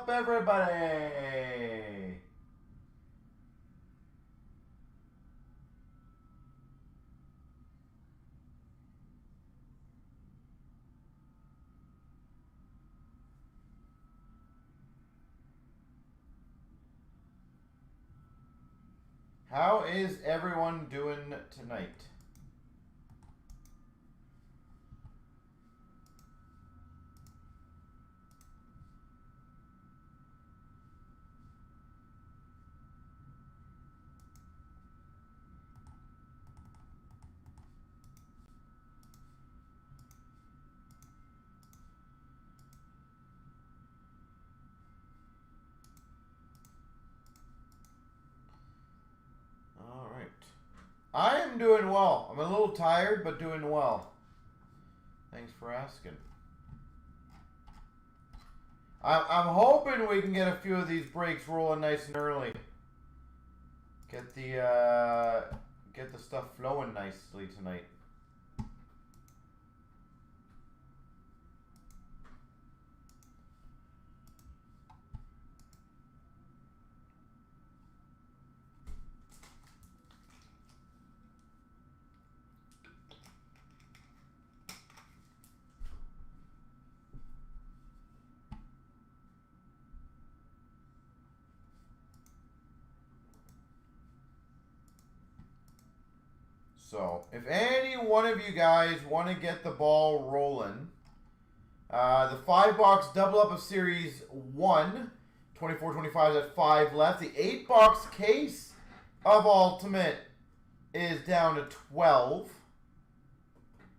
up, everybody? How is everyone doing tonight? I am doing well. I'm a little tired, but doing well. Thanks for asking. I'm hoping we can get a few of these breaks rolling nice and early. Get the stuff flowing nicely tonight. So, if any one of you guys want to get the ball rolling, the 5-box double up of Series 1, 24-25 at 5 left. The 8-box case of Ultimate is down to 12.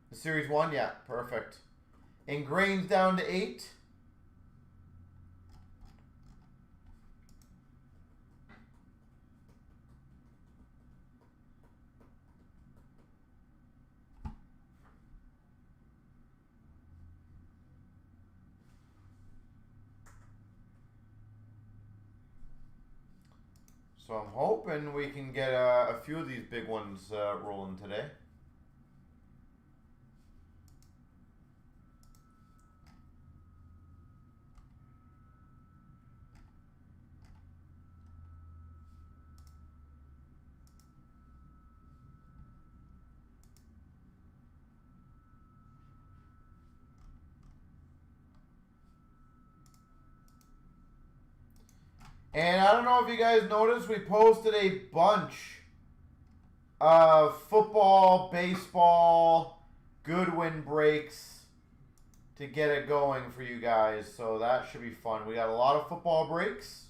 The Series 1, yeah, perfect. Ingrain's down to 8. So I'm hoping we can get a few of these big ones rolling today. And I don't know if you guys noticed, we posted a bunch of football, baseball, Goodwin breaks to get it going for you guys. So that should be fun. We got a lot of football breaks.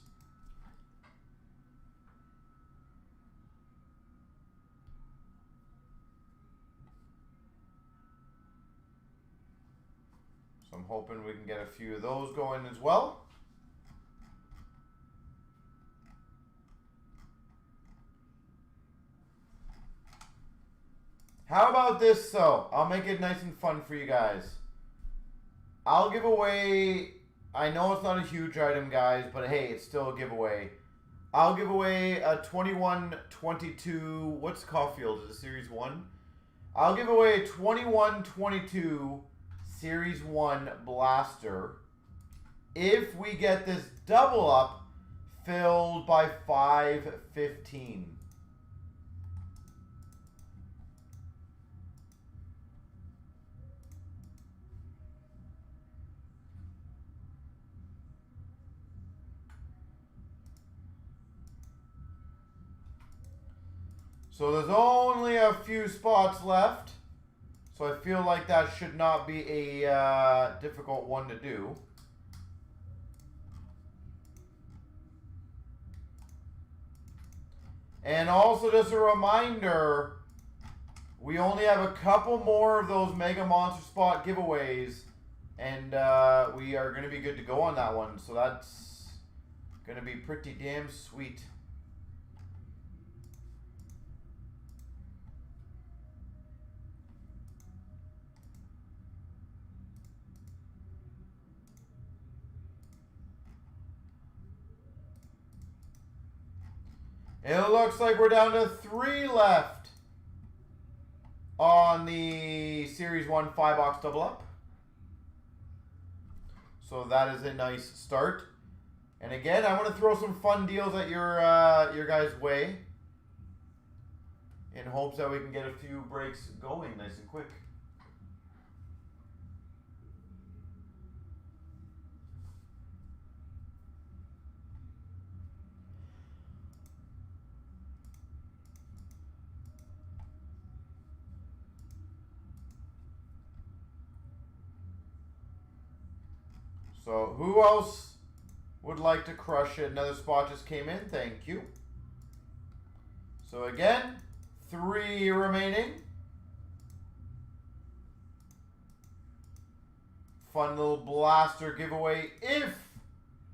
So I'm hoping we can get a few of those going as well. How about this, though? I'll make it nice and fun for you guys. I'll give away, I know it's not a huge item, guys, but hey, it's still a giveaway. I'll give away a 21-22, what's Caulfield? Is it Series 1? I'll give away a 21-22 Series 1 blaster if we get this double up filled by 5/15. So there's only a few spots left. So I feel like that should not be a difficult one to do. And also just a reminder, we only have a couple more of those Mega Monster Spot giveaways. And we are going to be good to go on that one. So that's going to be pretty damn sweet. It looks like we're down to 3 left on the Series 1 5-box double up. So that is a nice start. And again, I want to throw some fun deals at your guys' way in hopes that we can get a few breaks going nice and quick. So who else would like to crush it? Another spot just came in. Thank you. So again, 3 remaining. Fun little blaster giveaway if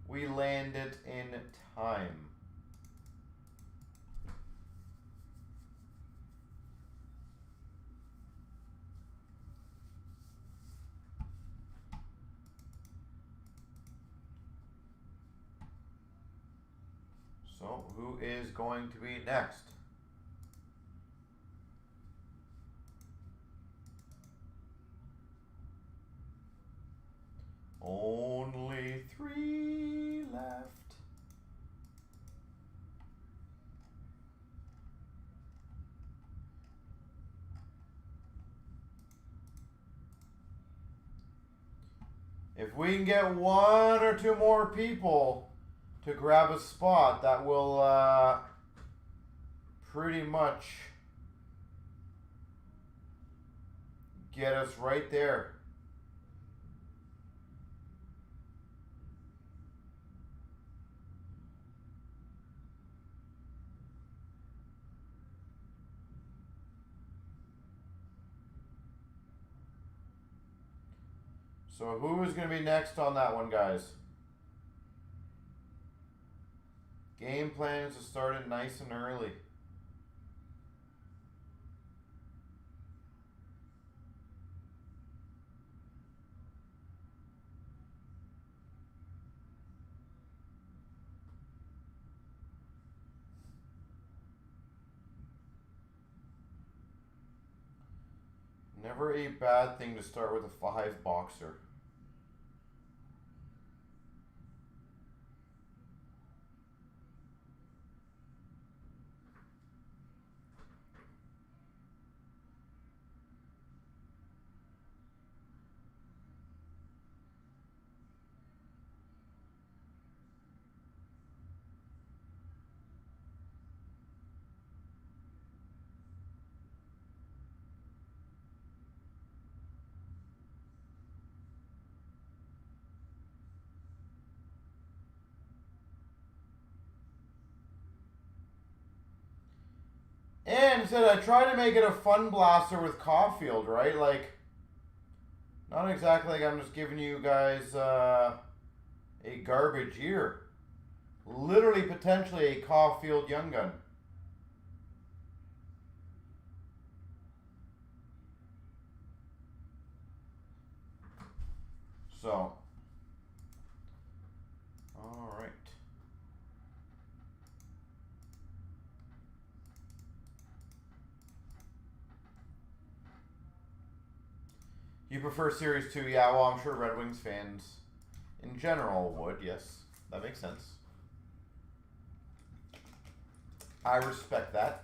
we land it in time. So who is going to be next? Only 3 left. If we can get 1 or 2 more people to grab a spot, that will pretty much get us right there. So who is going to be next on that one, guys? Game plan is to start it nice and early. Never a bad thing to start with a 5 boxer. And instead, I try to make it a fun blaster with Caulfield, right? Like, not exactly like I'm just giving you guys a garbage year. Literally, potentially a Caulfield Young Gun. So, all right. You prefer Series 2? Yeah, well, I'm sure Red Wings fans in general would. Yes, that makes sense. I respect that.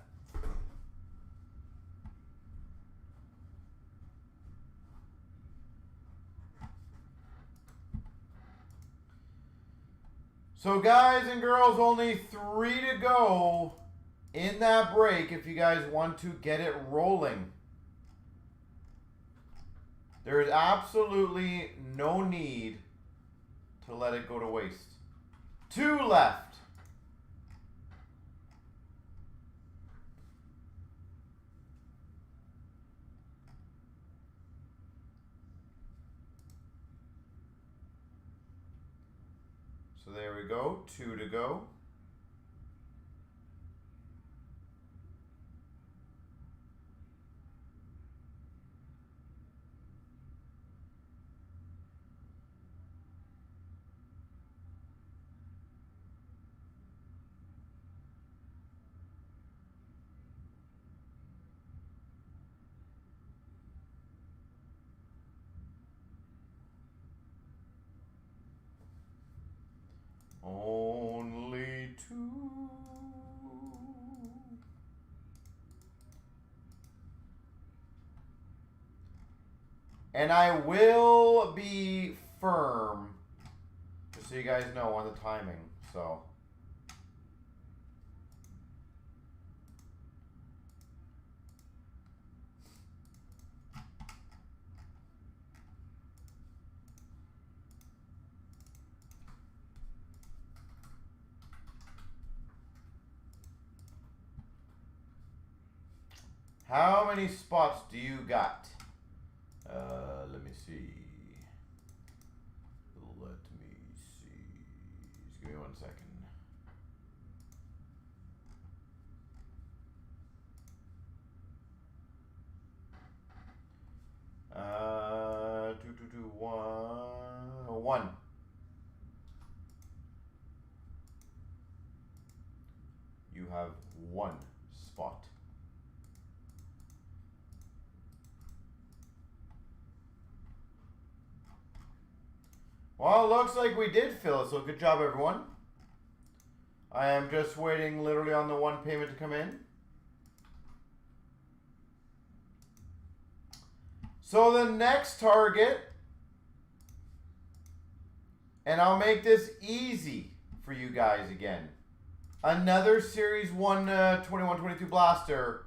So guys and girls, only 3 to go in that break if you guys want to get it rolling. There is absolutely no need to let it go to waste. 2 left. So there we go, 2 to go. Only 2. And I will be firm, just so you guys know, on the timing. So. How many spots do you got? Let me see. Let me see. Just give me 1 second. One. You have 1 spot. Well, it looks like we did fill it, so good job, everyone. I am just waiting literally on the 1 payment to come in. So the next target, and I'll make this easy for you guys again. Another Series 1 21-22 blaster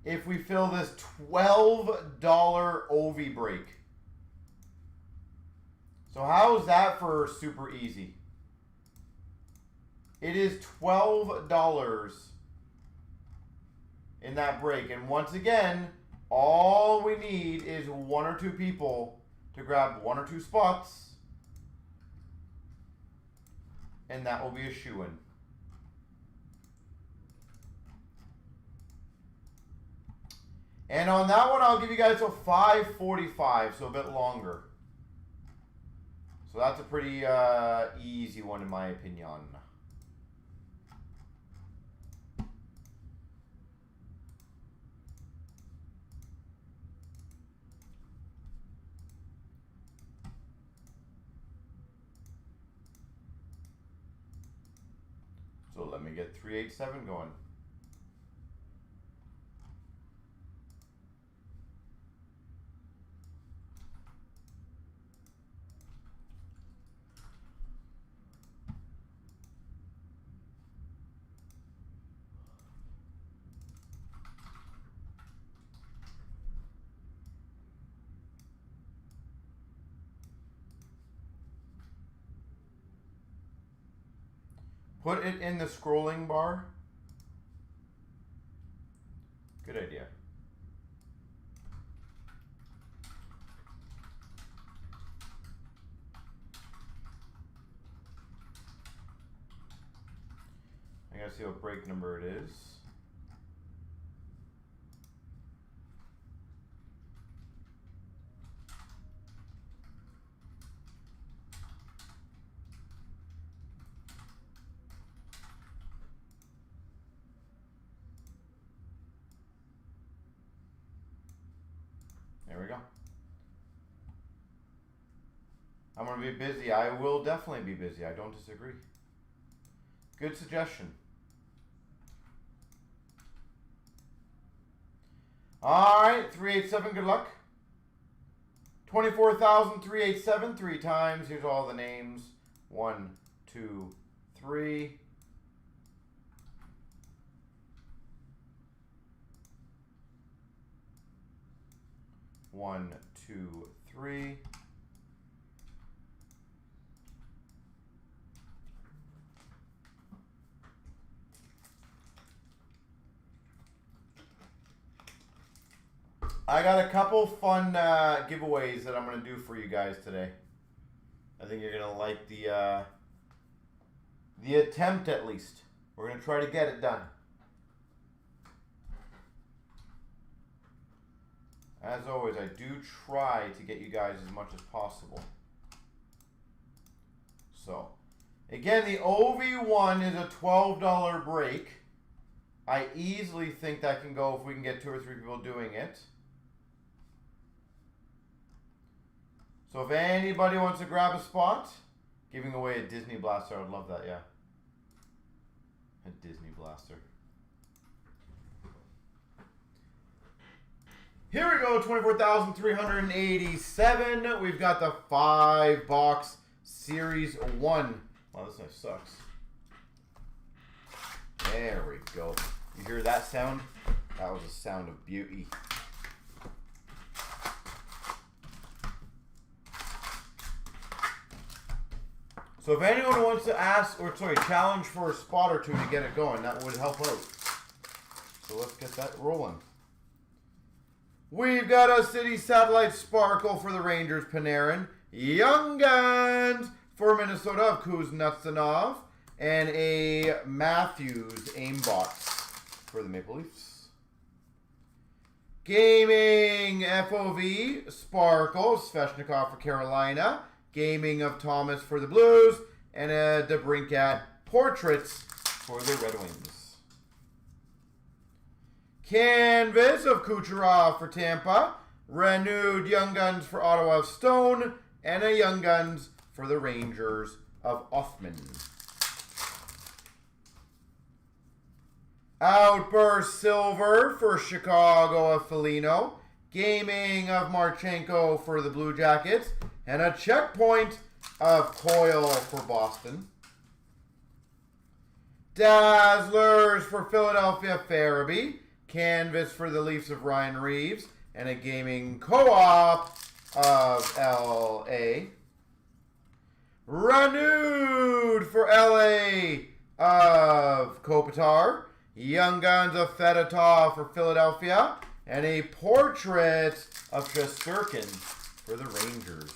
if we fill this $12 OV break. So how is that for super easy? It is $12 in that break. And once again, all we need is 1 or 2 people to grab 1 or 2 spots. And that will be a shoo-in. And on that one, I'll give you guys a 545, so a bit longer. So that's a pretty easy one in my opinion. So let me get 387 going. Put it in the scrolling bar. Good idea. I gotta see what break number it is. There we go. I'm going to be busy. I will definitely be busy. I don't disagree. Good suggestion. All right, 387, good luck. 24,387, 3 times. Here's all the names. 1, 2, 3. 1, 2, 3. I got a couple fun giveaways that I'm going to do for you guys today. I think you're going to like the attempt at least. We're going to try to get it done. As always, I do try to get you guys as much as possible. So, again, the OV1 is a $12 break. I easily think that can go if we can get 2 or 3 people doing it. So if anybody wants to grab a spot, Giving away a Disney Blaster. I would love that, yeah. A Disney Blaster. Here we go, 24,387. We've got the 5-box Series 1. Wow, this knife sucks. There we go. You hear that sound? That was a sound of beauty. So if anyone wants to ask, or sorry, challenge for a spot or two to get it going, that would help out. So let's get that rolling. We've got a City Satellite Sparkle for the Rangers, Panarin. Young Guns for Minnesota of Kuznetsov. And a Matthews aimbot for the Maple Leafs. Gaming FOV Sparkle, Svechnikov for Carolina. Gaming of Thomas for the Blues. And a DeBrincat Portraits for the Red Wings. Canvas of Kucherov for Tampa. Renewed Young Guns for Ottawa of Stone. And a Young Guns for the Rangers of Othman. Outburst Silver for Chicago of Foligno. Gaming of Marchenko for the Blue Jackets. And a checkpoint of Coyle for Boston. Dazzlers for Philadelphia, Farabee. Canvas for the Leafs of Ryan Reeves. And a gaming co-op of LA. Renewed for LA of Kopitar. Young Guns of Fedotov for Philadelphia. And a portrait of Shesterkin for the Rangers.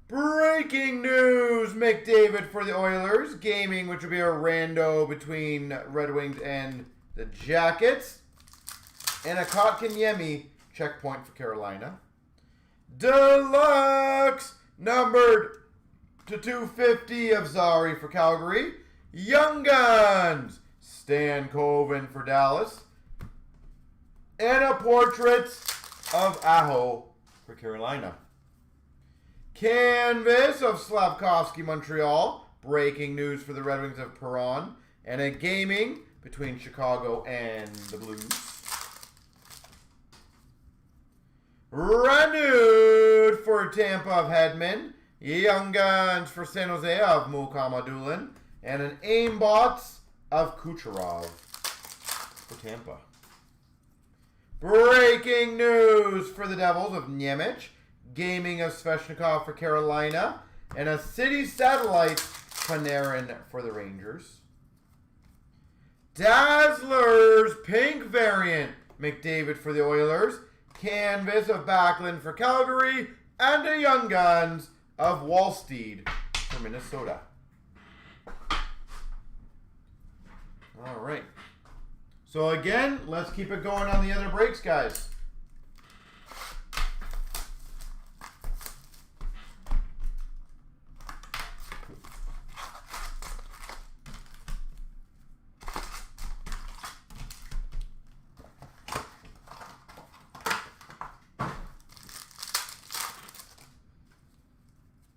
Breaking news, McDavid for the Oilers. Gaming, which will be a rando between Red Wings and the Jackets. And a Kotkaniemi checkpoint for Carolina. Deluxe, numbered to 250 of Zari for Calgary. Young Guns, Stan Coven for Dallas. And a portrait of Aho for Carolina. Canvas of Slavkovsky, Montreal. Breaking news for the Red Wings of Perron. And a gaming between Chicago and the Blues. Renewed for Tampa of Hedman. Young Guns for San Jose of Mukhamadullin. And an aimbots of Kucherov for Tampa. Breaking news for the Devils of Nemec. Gaming of Svechnikov for Carolina. And a City Satellite Panarin for the Rangers. Dazzlers pink variant McDavid for the Oilers. Canvas of Backlund for Calgary. And a Young Guns of Wallsteed for Minnesota. All right. So again, let's keep it going on the other breaks, guys.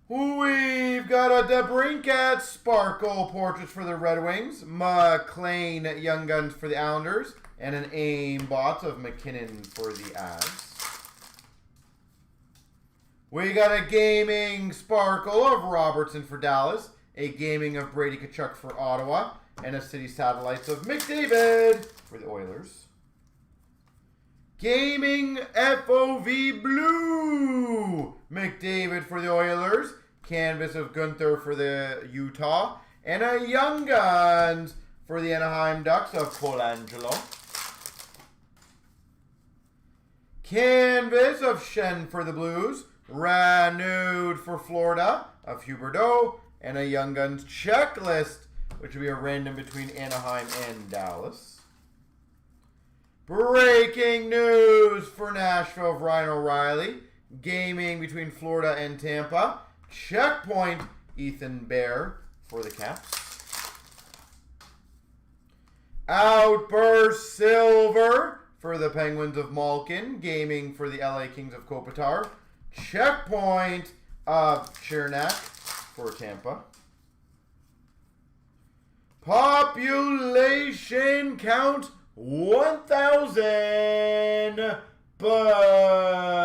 We've got a DeBrincat Sparkle Portraits for the Red Wings. McLean Young Guns for the Islanders. And an aimbot of McKinnon for the Avs. We got a gaming Sparkle of Robertson for Dallas. A gaming of Brady Tkachuk for Ottawa. And a City Satellites of McDavid for the Oilers. Gaming FOV Blue. McDavid for the Oilers. Canvas of Gunther for the Utah. And a Young Guns for the Anaheim Ducks of Colangelo. Canvas of Shen for the Blues. Renewed for Florida of Huberdeau. And a Young Guns checklist, which will be a random between Anaheim and Dallas. Breaking news for Nashville of Ryan O'Reilly. Gaming between Florida and Tampa. Checkpoint Ethan Bear for the Caps. Outburst Silver for the Penguins of Malkin. Gaming for the LA Kings of Kopitar. Checkpoint Chernak for Tampa. Population count 1,000. Bedard.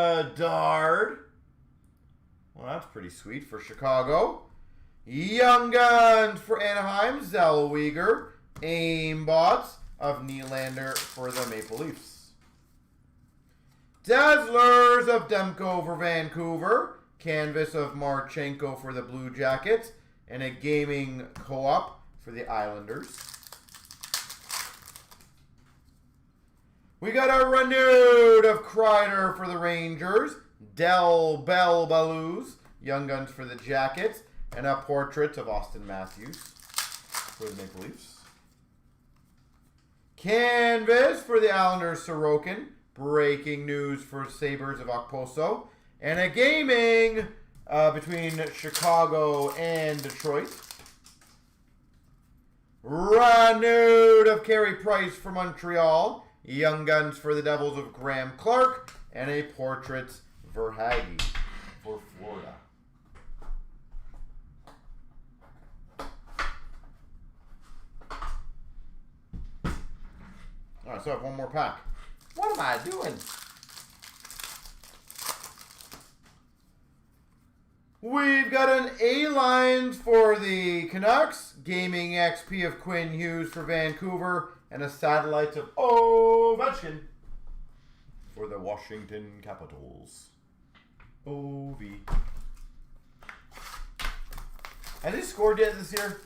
Well, that's pretty sweet for Chicago. Young Guns for Anaheim. Zellweger. Aimbots of Nylander for the Maple Leafs. Dazzlers of Demko for Vancouver. Canvas of Marchenko for the Blue Jackets. And a gaming co-op for the Islanders. We got a renewed of Kreider for the Rangers. Del Bell Baloos. Young Guns for the Jackets. And a portrait of Austin Matthews for the Maple Leafs. Canvas for the Islanders, Sorokin. Breaking news for Sabres of Okposo. And a gaming between Chicago and Detroit. Renewed of Carey Price for Montreal. Young Guns for the Devils of Graham Clark. And a portrait Verhaeghe for Florida. Alright, so I have one more pack. What am I doing? We've got an A-Lines for the Canucks. Gaming XP of Quinn Hughes for Vancouver. And a satellite of Ovechkin for the Washington Capitals. OV. Has he scored yet this year?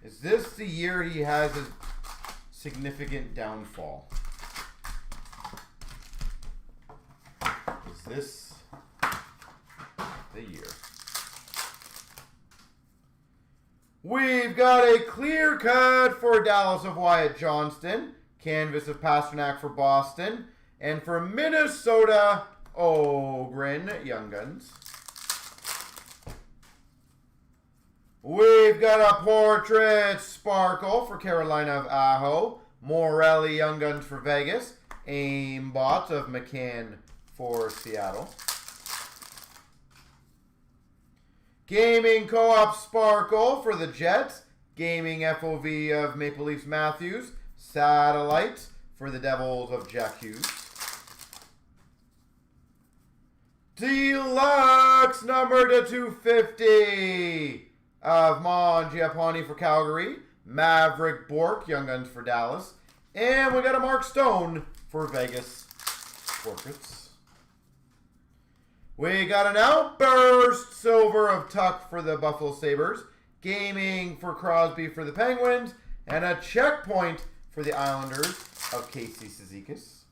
Is this the year he has his significant downfall? Is this the year? We've got a clear cut for Dallas of Wyatt Johnston. Canvas of Pasternak for Boston. And for Minnesota, Ogren, Young Guns. We've got a portrait Sparkle for Carolina of Aho. Morelli, Young Guns for Vegas. Aimbot of McCann for Seattle. Gaming Co-op Sparkle for the Jets. Gaming FOV of Maple Leafs Matthews. Satellite for the Devils of Jack Hughes. Deluxe number to 250 of Mangiapane for Calgary. Maverick Bork, Young Guns for Dallas. And we got a Mark Stone for Vegas Portraits. We got an Outburst Silver of Tuck for the Buffalo Sabres. Gaming for Crosby for the Penguins. And a Checkpoint for the Islanders of Casey Cizikas.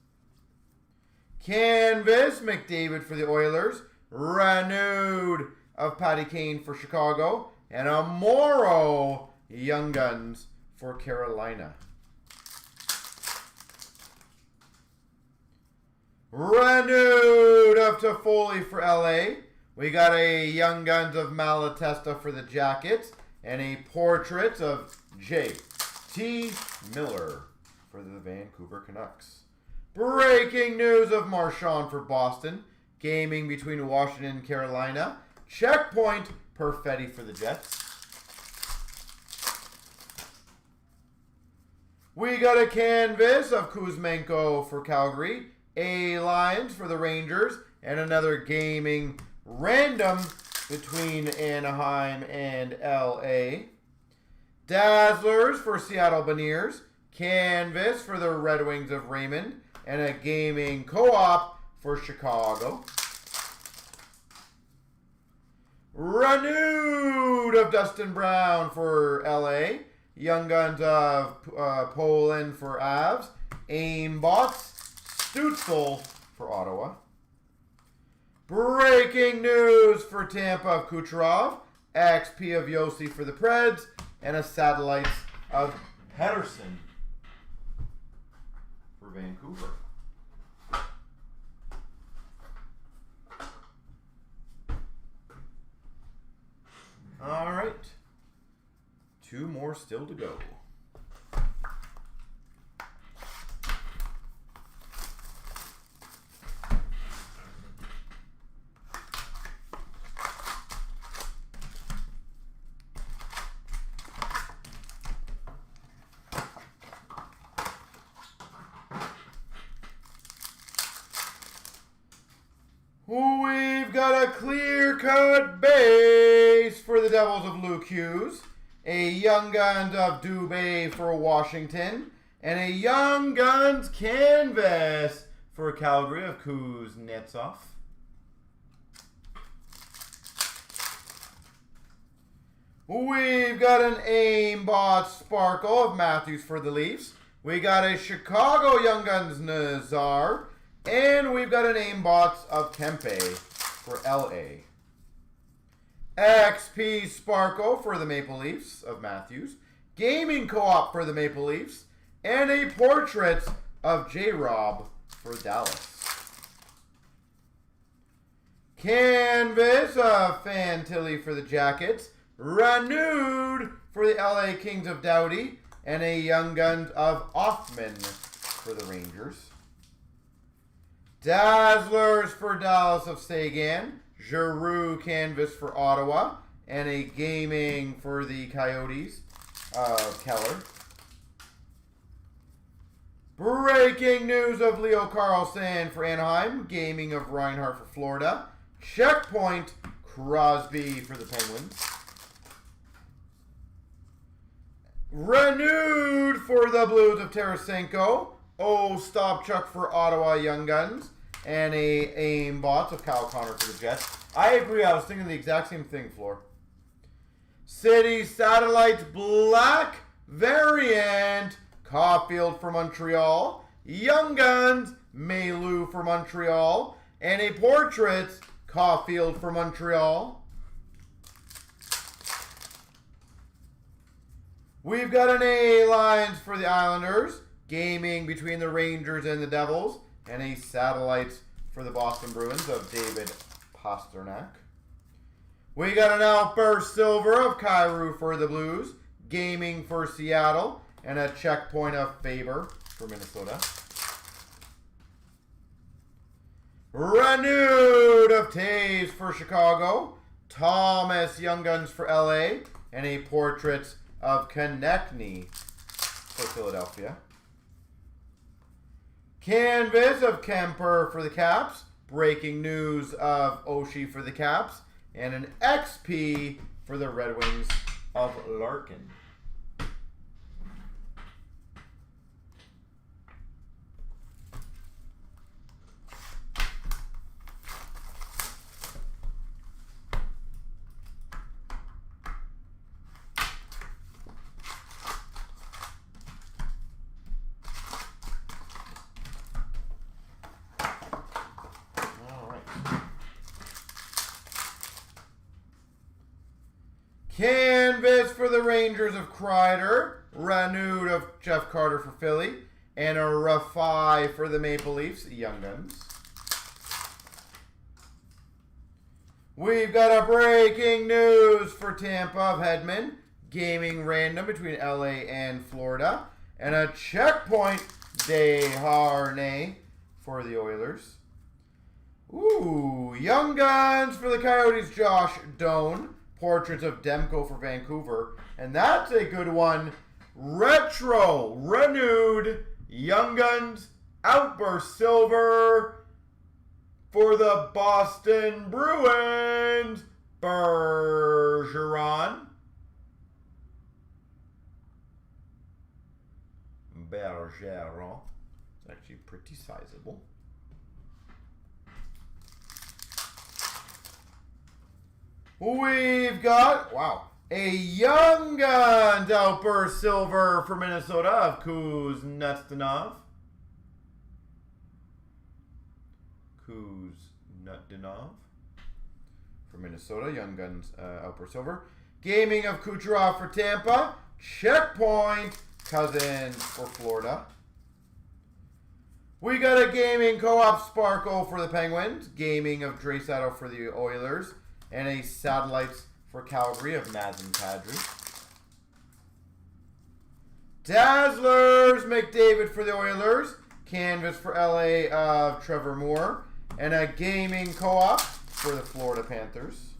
Canvas McDavid for the Oilers. Renewed of Patty Kane for Chicago. And a Morrow Young Guns for Carolina. Renewed of Toffoli for LA. We got a Young Guns of Malatesta for the Jackets. And a portrait of J.T. Miller for the Vancouver Canucks. Breaking news of Marchand for Boston. Gaming between Washington and Carolina. Checkpoint Perfetti for the Jets. We got a canvas of Kuzmenko for Calgary. A-Lines for the Rangers. And another gaming random between Anaheim and LA. Dazzlers for Seattle Beniers. Canvas for the Red Wings of Raymond. And a gaming co-op for Chicago. Renewed of Dustin Brown for LA. Young Guns of Poland for Avs. Aimbots. Stutzel for Ottawa. Breaking news for Tampa of Kucherov. XP of Yossi for the Preds. And a satellite of Pedersen for Vancouver. All right. 2 more still to go. We've got a clear-cut base for the Devils of Luke Hughes, a Young Guns of Dubé for Washington, and a Young Guns canvas for Calgary of Kuznetsov. We've got an aimbot sparkle of Matthews for the Leafs. We got a Chicago Young Guns Nazar. And we've got an aimbot of Kempe for LA. XP Sparkle for the Maple Leafs of Matthews. Gaming Co-op for the Maple Leafs. And a portrait of J-Rob for Dallas. Canvas of Fantilli for the Jackets. Renewed for the LA Kings of Doughty. And a Young Guns of Offman for the Rangers. Dazzlers for Dallas of Sagan. Giroux canvas for Ottawa. And a gaming for the Coyotes of Keller. Breaking news of Leo Carlson for Anaheim. Gaming of Reinhart for Florida. Checkpoint Crosby for the Penguins. Renewed for the Blues of Tarasenko. Stopchuk for Ottawa Young Guns. And a aimbot of Kyle Connor for the Jets. I agree. I was thinking the exact same thing, Floor. City Satellite Black variant. Caulfield for Montreal. Young Guns. Mailou for Montreal. And a portrait. Caulfield for Montreal. We've got an A-Lines for the Islanders. Gaming between the Rangers and the Devils. And a satellite for the Boston Bruins of David Pasternak. We got an Outburst Silver of Kyrou for the Blues. Gaming for Seattle. And a checkpoint of Faber for Minnesota. Renewed of Taves for Chicago. Thomas Young Guns for LA. And a portrait of Konechny for Philadelphia. Canvas of Kemper for the Caps. Breaking news of Oshie for the Caps. And an XP for the Red Wings of Larkin. Canvas for the Rangers of Kreider. Renewed of Jeff Carter for Philly. And a Rafai for the Maple Leafs, Young Guns. We've got a breaking news for Tampa of Hedman. Gaming random between LA and Florida. And a checkpoint Desharnais for the Oilers. Ooh, Young Guns for the Coyotes, Josh Doan. Portraits of Demko for Vancouver. And that's a good one. Retro, renewed, Young Guns, Outburst Silver for the Boston Bruins, Bergeron. Bergeron. It's actually pretty sizable. We've got, wow, a Young Guns Outburst Silver for Minnesota of Kuznetsov. Kuznetsov for Minnesota, Young Guns Outburst Silver. Gaming of Kucherov for Tampa. Checkpoint Cousins for Florida. We got a Gaming Co-op Sparkle for the Penguins. Gaming of Draisaitl for the Oilers. And a Satellites for Calgary of Nazem Kadri. Dazzlers McDavid for the Oilers. Canvas for LA of Trevor Moore. And a Gaming Co-op for the Florida Panthers.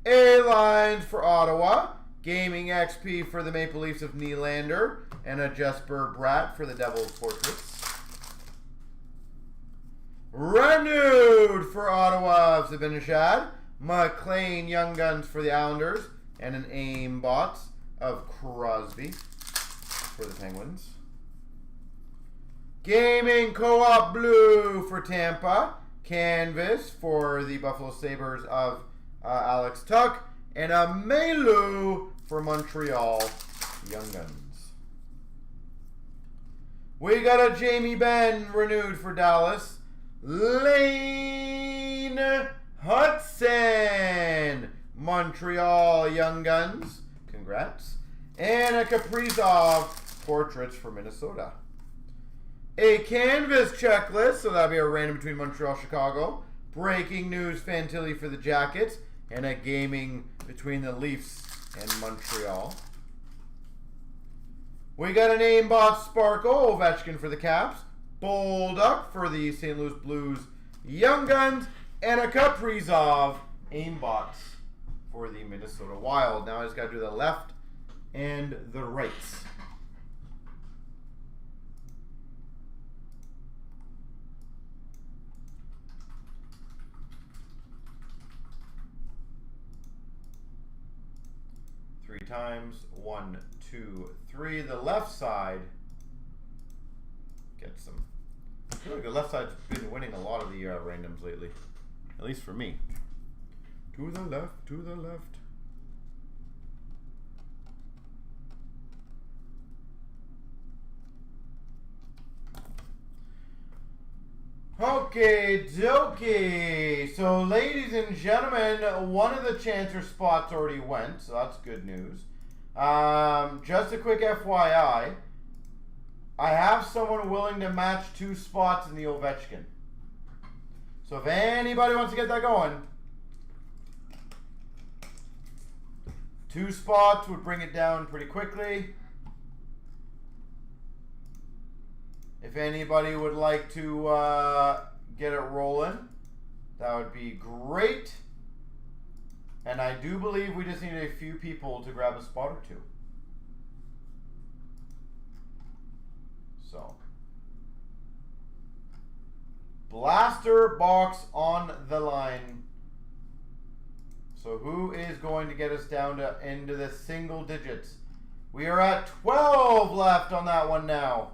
A-Lines for Ottawa. Gaming XP for the Maple Leafs of Nylander. And a Jesper Bratt for the Devils Portraits. Renewed for Ottawa of Zibanejad. McLean Young Guns for the Islanders. And an aimbot of Crosby for the Penguins. Gaming Co-op Blue for Tampa. Canvas for the Buffalo Sabres of Alex Tuck. And a Melu for Montreal Young Guns. We got a Jamie Benn renewed for Dallas. Lane Hudson, Montreal Young Guns. Congrats. And a Kaprizov Portraits for Minnesota. A canvas checklist, so that'll be a random between Montreal and Chicago. Breaking news Fantilli for the Jackets. And a gaming between the Leafs and Montreal. We got an aimbot Sparkle, Ovechkin for the Caps. Bolduc for the St. Louis Blues Young Guns. And a Kaprizov aimbot for the Minnesota Wild. Now I just got to do the left and the right. Three times. 1, 2, 3. The left side gets them. I feel like the left side's been winning a lot of the randoms lately. At least for me. To the left, to the left. Okay, dokie. So, ladies and gentlemen, one of the chancer spots already went, so that's good news. Just a quick FYI, I have someone willing to match 2 spots in the Ovechkin. So if anybody wants to get that going, 2 spots would bring it down pretty quickly. If anybody would like to get it rolling, that would be great. And I do believe we just need a few people to grab a spot or 2. So, blaster box on the line. So who is going to get us down to into the single digits? We are at 12 left on that one now.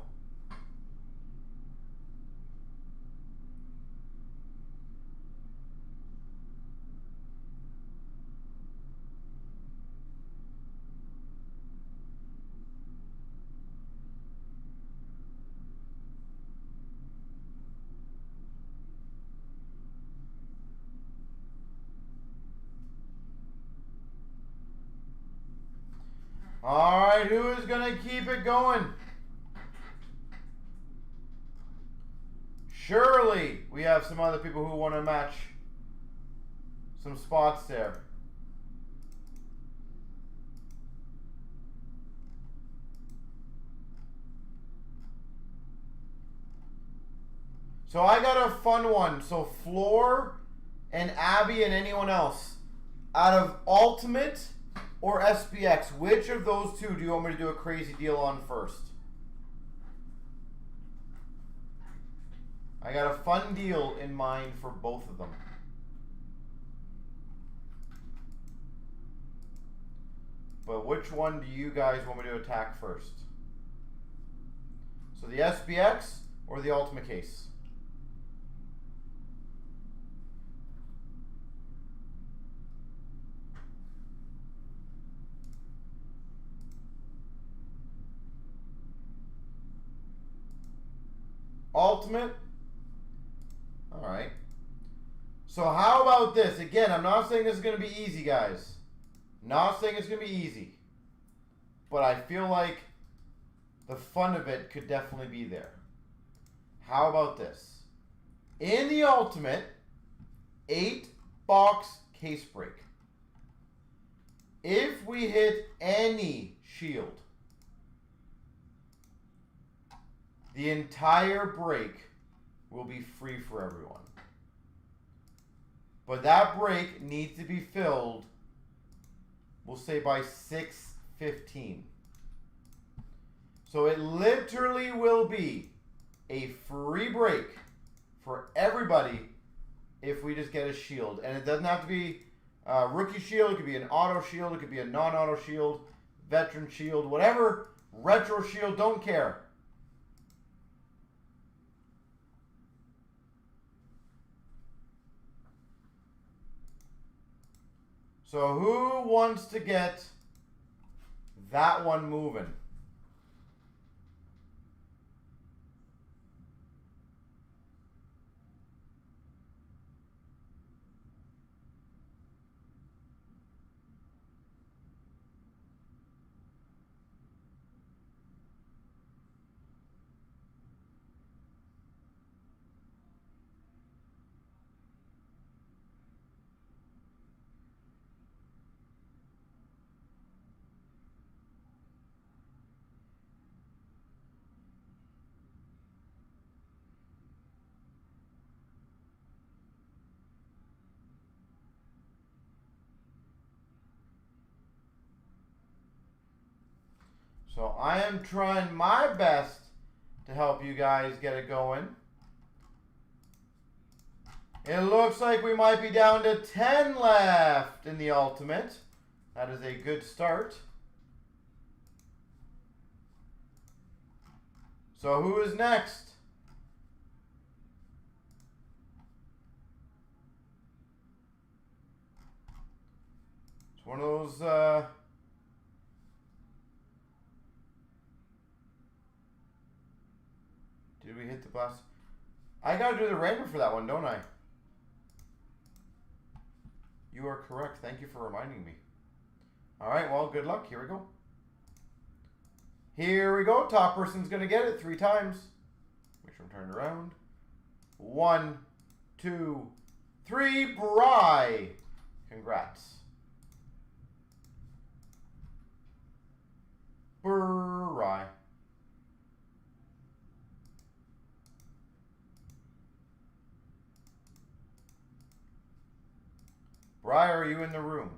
All right, who is going to keep it going? Surely we have some other people who want to match some spots there. So I got a fun one. So Floor and Abby and anyone else, out of Ultimate or SPX, which of those 2 do you want me to do a crazy deal on first? I got a fun deal in mind for both of them. But which one do you guys want me to attack first? So the SPX or the Ultimate case? Ultimate. All right. So how about this? Again, I'm not saying this is going to be easy, guys. Not saying it's going to be easy. But I feel like the fun of it could definitely be there. How about this? In the Ultimate, 8-box case break. If we hit any shield, the entire break will be free for everyone. But that break needs to be filled, we'll say by 6:15. So it literally will be a free break for everybody if we just get a shield. And it doesn't have to be a rookie shield. It could be an auto shield. It could be a non-auto shield, veteran shield, whatever. Retro shield, don't care. So who wants to get that one moving? So I am trying my best to help you guys get it going. It looks like we might be down to 10 left in the ultimate. That is a good start. So who is next? It's one of those... Did we hit the blast? I gotta do the random for that one, don't I? You are correct. Thank you for reminding me. Alright, well, good luck. Here we go. Here we go. Top person's gonna get it 3 times. Make sure I'm turned around. 1, 2, 3. Bry. Congrats. Bry. Bry, are you in the room?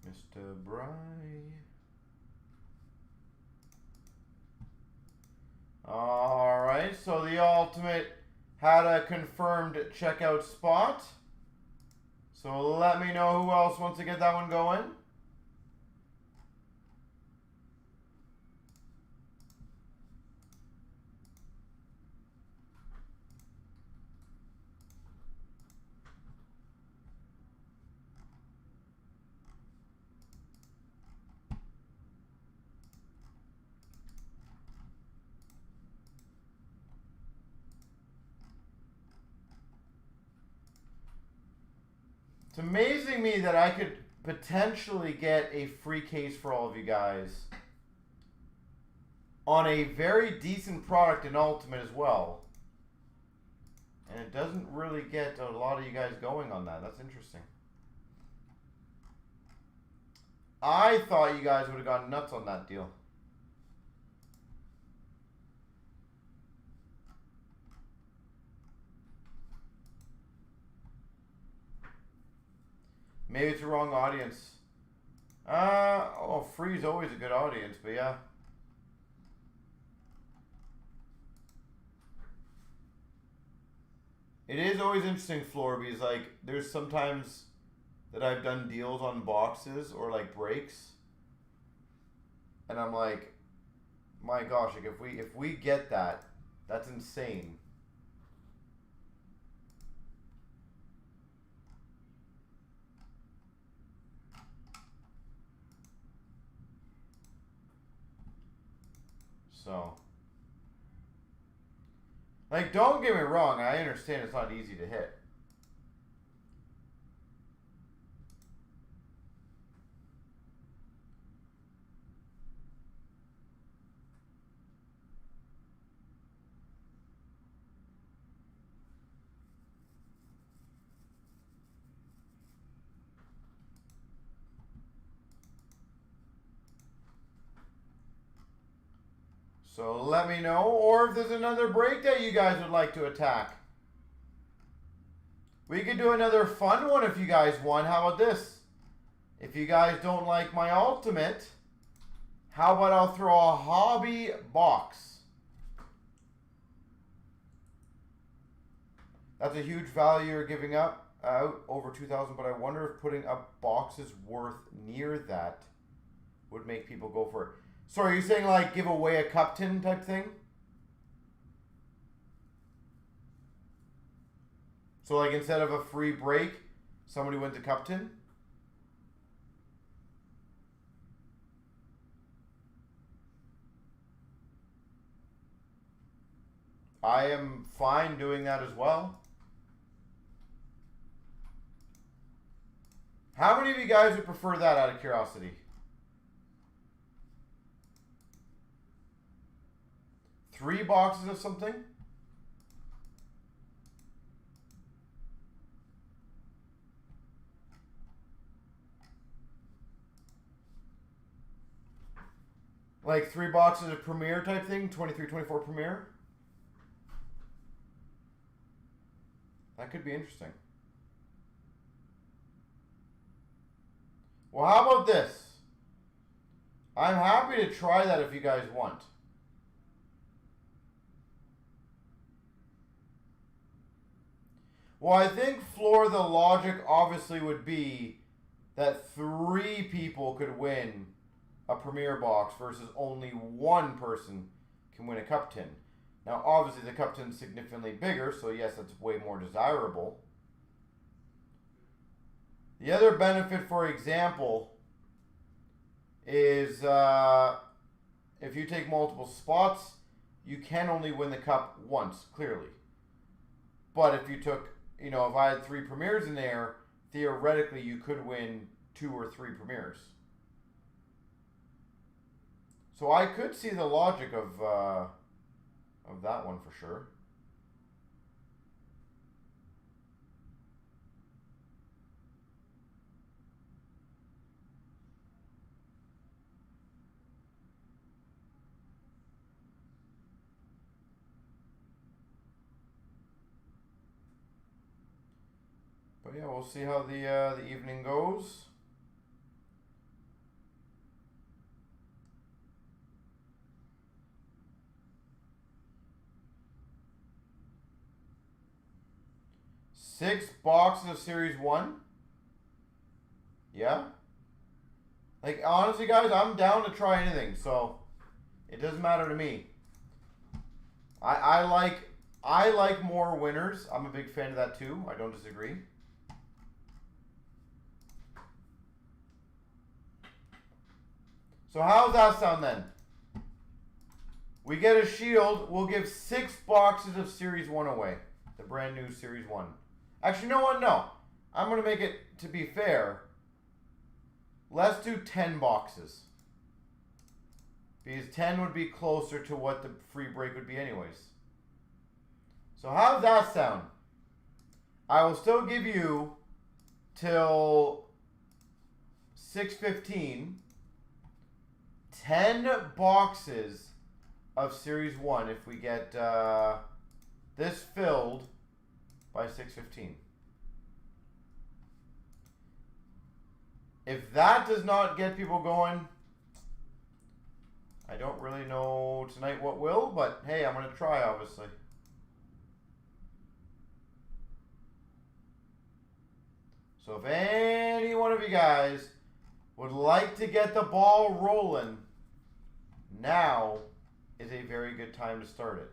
Mr. Bry. Alright, so the ultimate had a confirmed checkout spot. So let me know who else wants to get that one going. It's amazing me that I could potentially get a free case for all of you guys on a very decent product in Ultimate as well. And it doesn't really get a lot of you guys going on that. That's interesting. I thought you guys would have gone nuts on that deal. Maybe it's the wrong audience. Oh, free is always a good audience, but yeah. It is always interesting, Florby, like there's sometimes that I've done deals on boxes or like breaks, and I'm like, my gosh, like if we get that, that's insane. So, like, don't get me wrong, I understand it's not easy to hit. So let me know, or if there's another break that you guys would like to attack. We could do another fun one if you guys want. How about this? If you guys don't like my ultimate, how about I'll throw a hobby box? That's a huge value you're giving up, out over 2,000, but I wonder if putting up boxes worth near that would make people go for it. So are you saying like give away a cup tin type thing? So like instead of a free break, somebody wins a cup tin? I am fine doing that as well. How many of you guys would prefer that out of curiosity? Three boxes of something? Like 3 boxes of Premier type thing? 23, 24 Premier? That could be interesting. Well, how about this? I'm happy to try that if you guys want. Well, I think, Floor, the logic obviously would be that 3 people could win a Premier box versus only 1 person can win a cup tin. Now, obviously, the cup tin is significantly bigger, so yes, that's way more desirable. The other benefit, for example, is if you take multiple spots, you can only win the cup once, clearly. But if you took, you know, if I had 3 Premiers in there, theoretically you could win 2 or 3 Premiers. So I could see the logic of that one for sure. But yeah, we'll see how the evening goes. Six boxes of Series 1. Yeah. Like, honestly, guys, I'm down to try anything, so it doesn't matter to me. I like more winners. I'm a big fan of that too. I don't disagree. So how's that sound then? We get a shield. We'll give 6 boxes of Series 1 away. The brand new Series 1. Actually, you know what? No. I'm going to make it, to be fair, let's do 10 boxes. Because 10 would be closer to what the free break would be anyways. So how's that sound? I will still give you till 6:15 10 boxes of Series 1 if we get this filled by 6:15. If that does not get people going, I don't really know tonight what will, but hey, I'm going to try, obviously. So if any one of you guys would like to get the ball rolling, now is a very good time to start it.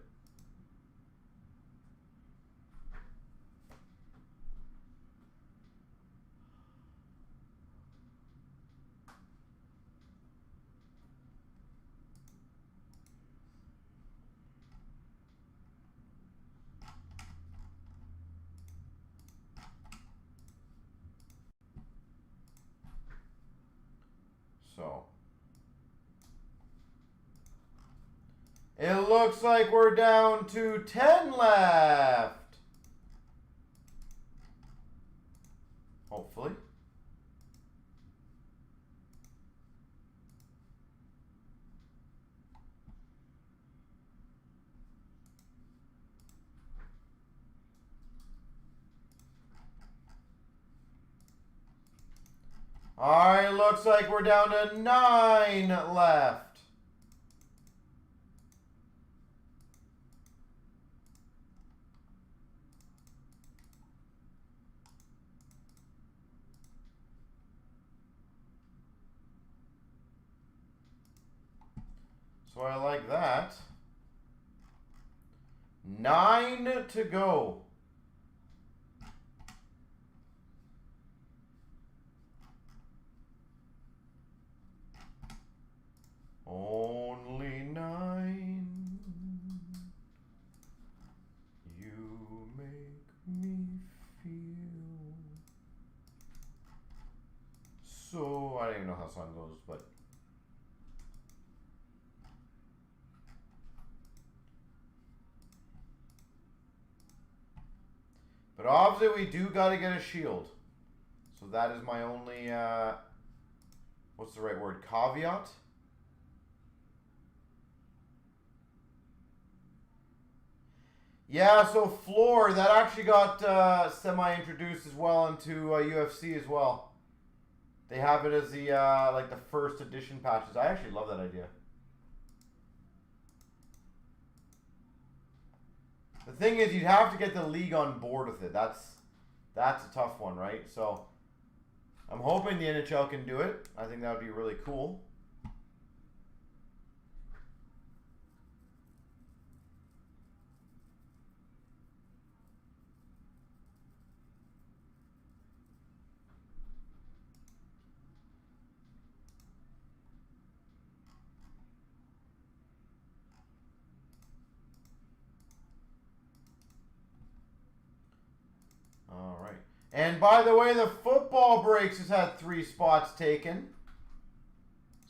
So it looks like we're down to 10 left. Hopefully. Alright, looks like we're down to 9 left. So I like that. 9 to go. Only 9. You make me feel so. I don't even know how the song goes, but. But obviously, we do got to get a shield. So that is my only, what's the right word? Caveat? Yeah, so Floor, that actually got semi-introduced as well into UFC as well. They have it as the, like the first edition patches. I actually love that idea. The thing is, you'd have to get the league on board with it. That's a tough one, right? So, I'm hoping the NHL can do it. I think that would be really cool. All right. And by the way, the football breaks has had 3 spots taken.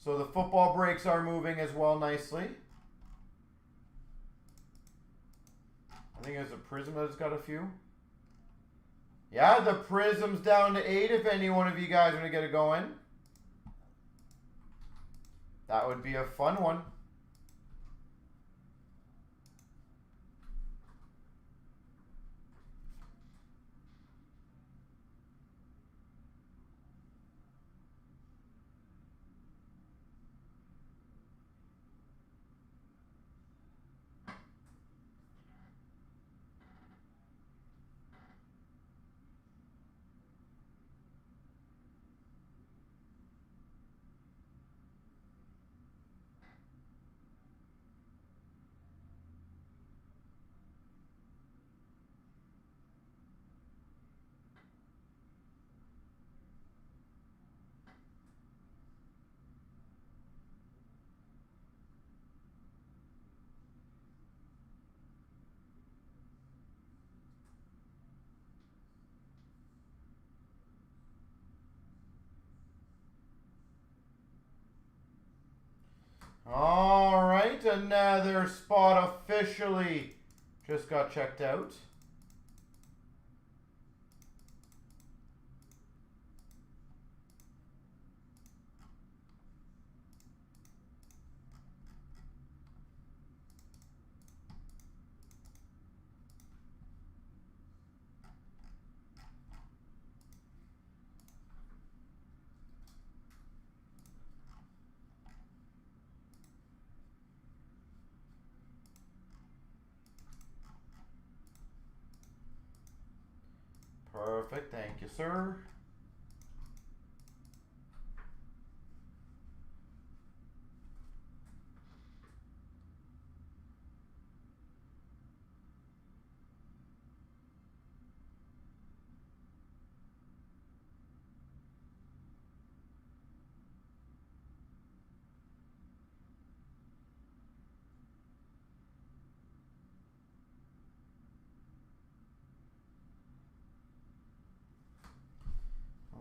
So the football breaks are moving as well nicely. I think there's a Prism that's got a few. Yeah, the Prism's down to 8 if any one of you guys want to get it going. That would be a fun one. All right, another spot officially just got checked out. Perfect, thank you, sir.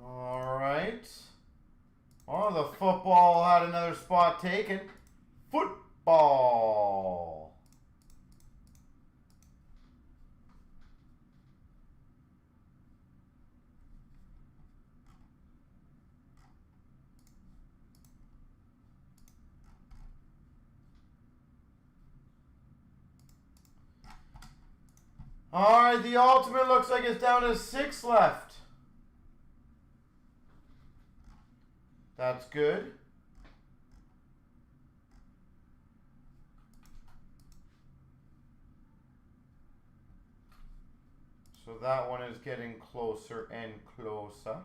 All right. Oh, the football had another spot taken. Football. All right, the ultimate looks like it's down to 6 left. That's good. So that one is getting closer and closer.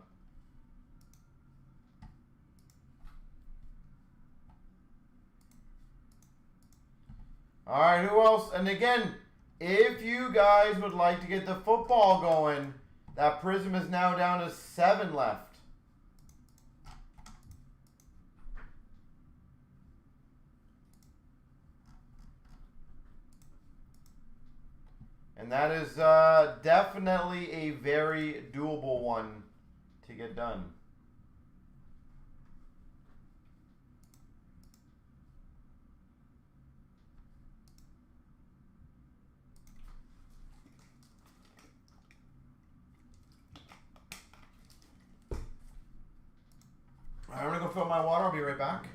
All right, who else? And again, if you guys would like to get the football going, that Prism is now down to 7 left. And that is definitely a very doable one to get done. All right, I'm going to go fill my water. I'll be right back.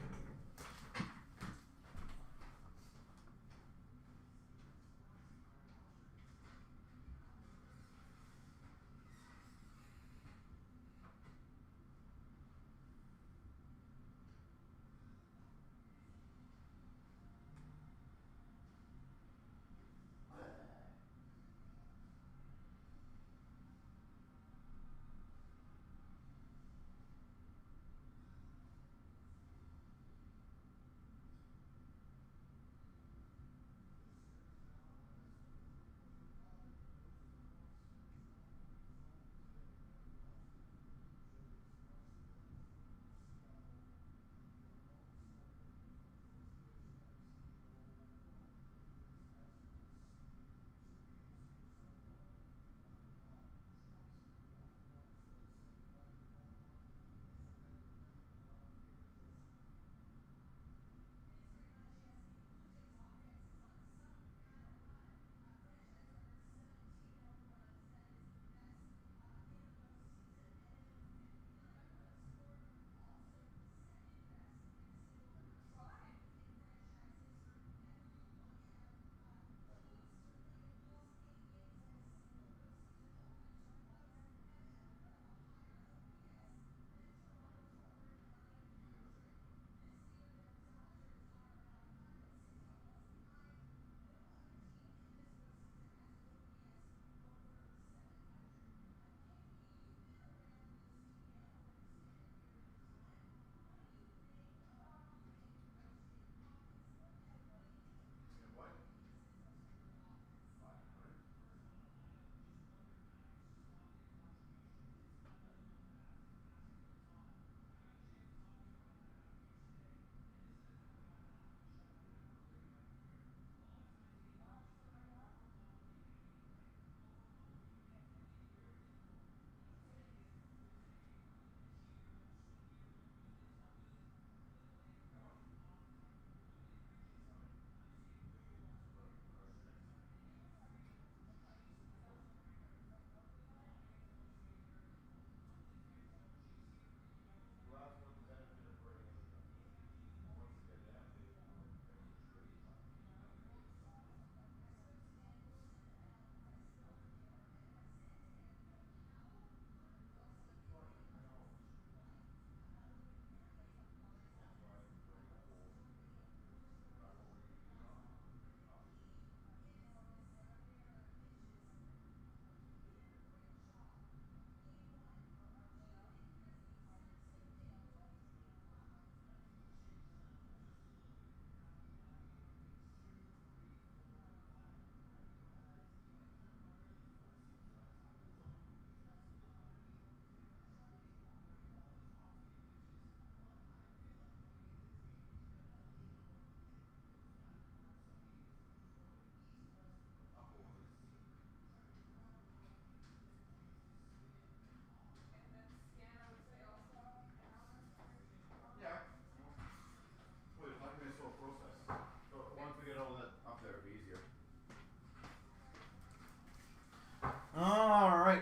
All right.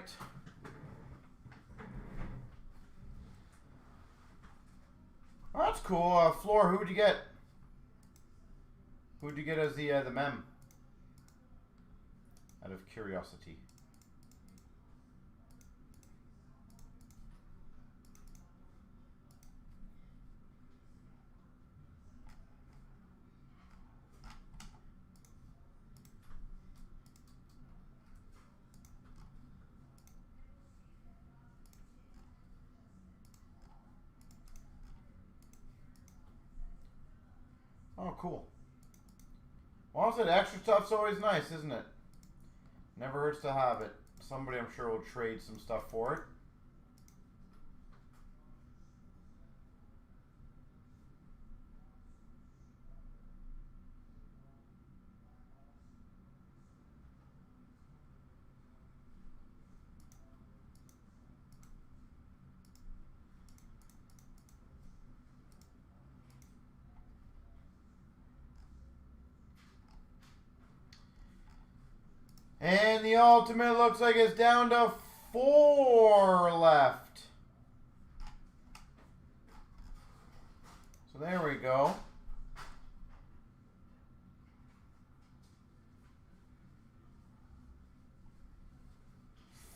Oh, that's cool. Floor, who'd you get? Who'd you get as the mem? Out of curiosity. cool. Well, I said extra stuff's always nice, isn't it? Never hurts to have it. Somebody, I'm sure, will trade some stuff for it. And the ultimate looks like it's down to 4 left. So there we go.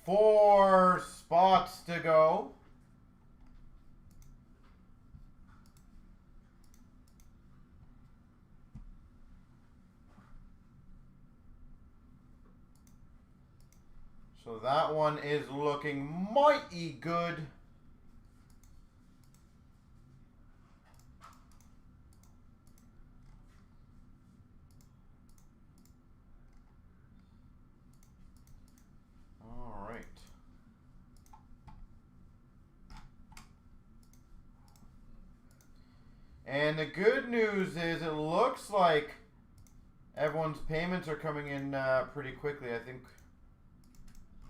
Four spots to go. So that one is looking mighty good. All right. And the good news is it looks like everyone's payments are coming in pretty quickly. I think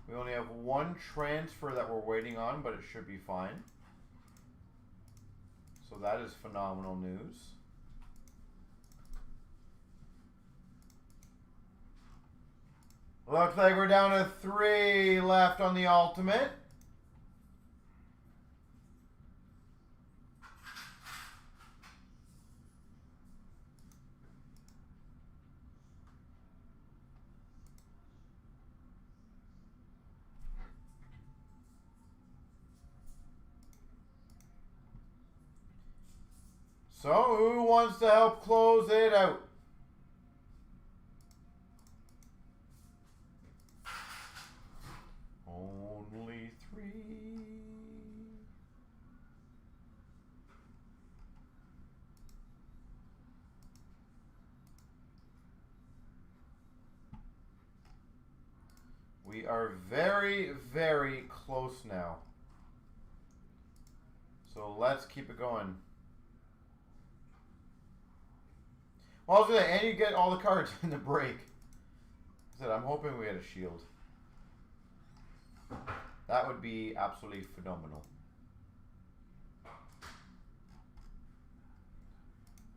we only have one transfer that we're waiting on, but it should be fine. So that is phenomenal news. Looks like we're down to 3 left on the ultimate. So, who wants to help close it out? Only 3. We are very, very close now. So let's keep it going. Well, I was gonna say, and you get all the cards in the break. I said, I'm hoping we had a shield. That would be absolutely phenomenal.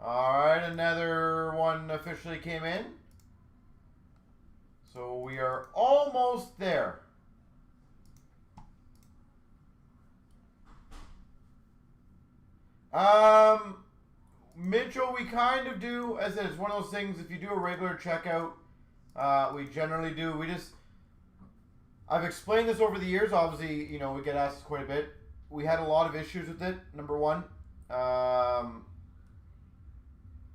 Alright, another one officially came in. So we are almost there. Mitchell, we kind of do, as I said, it's one of those things, if you do a regular checkout, we generally do, I've explained this over the years, obviously, you know, we get asked quite a bit. We had a lot of issues with it, number one.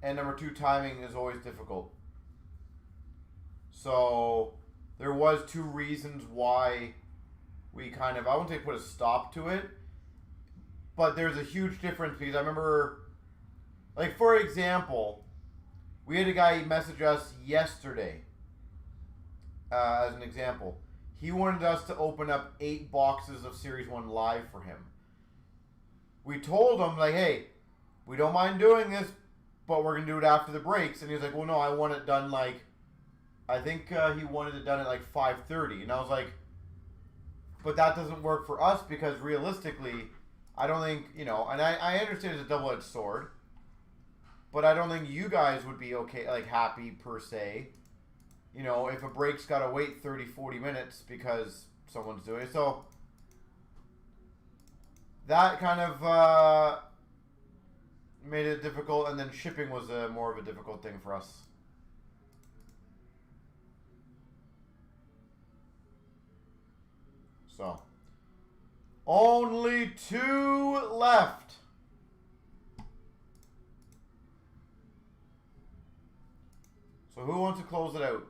And number two, timing is always difficult. So, there was 2 reasons why we kind of, I wouldn't say put a stop to it, but there's a huge difference because I remember, like, for example, we had a guy message us yesterday, as an example. He wanted us to open up 8 boxes of Series 1 live for him. We told him, like, hey, we don't mind doing this, but we're going to do it after the breaks. And he was like, well, no, I want it done, like, I think he wanted it done at, like, 5:30. And I was like, but that doesn't work for us because, realistically, I don't think, you know, and I understand it's a double-edged sword, but I don't think you guys would be okay, like, happy, per se, you know, if a break's got to wait 30, 40 minutes because someone's doing it. So, that kind of made it difficult, and then shipping was more of a difficult thing for us. So, only 2 left. So who wants to close it out?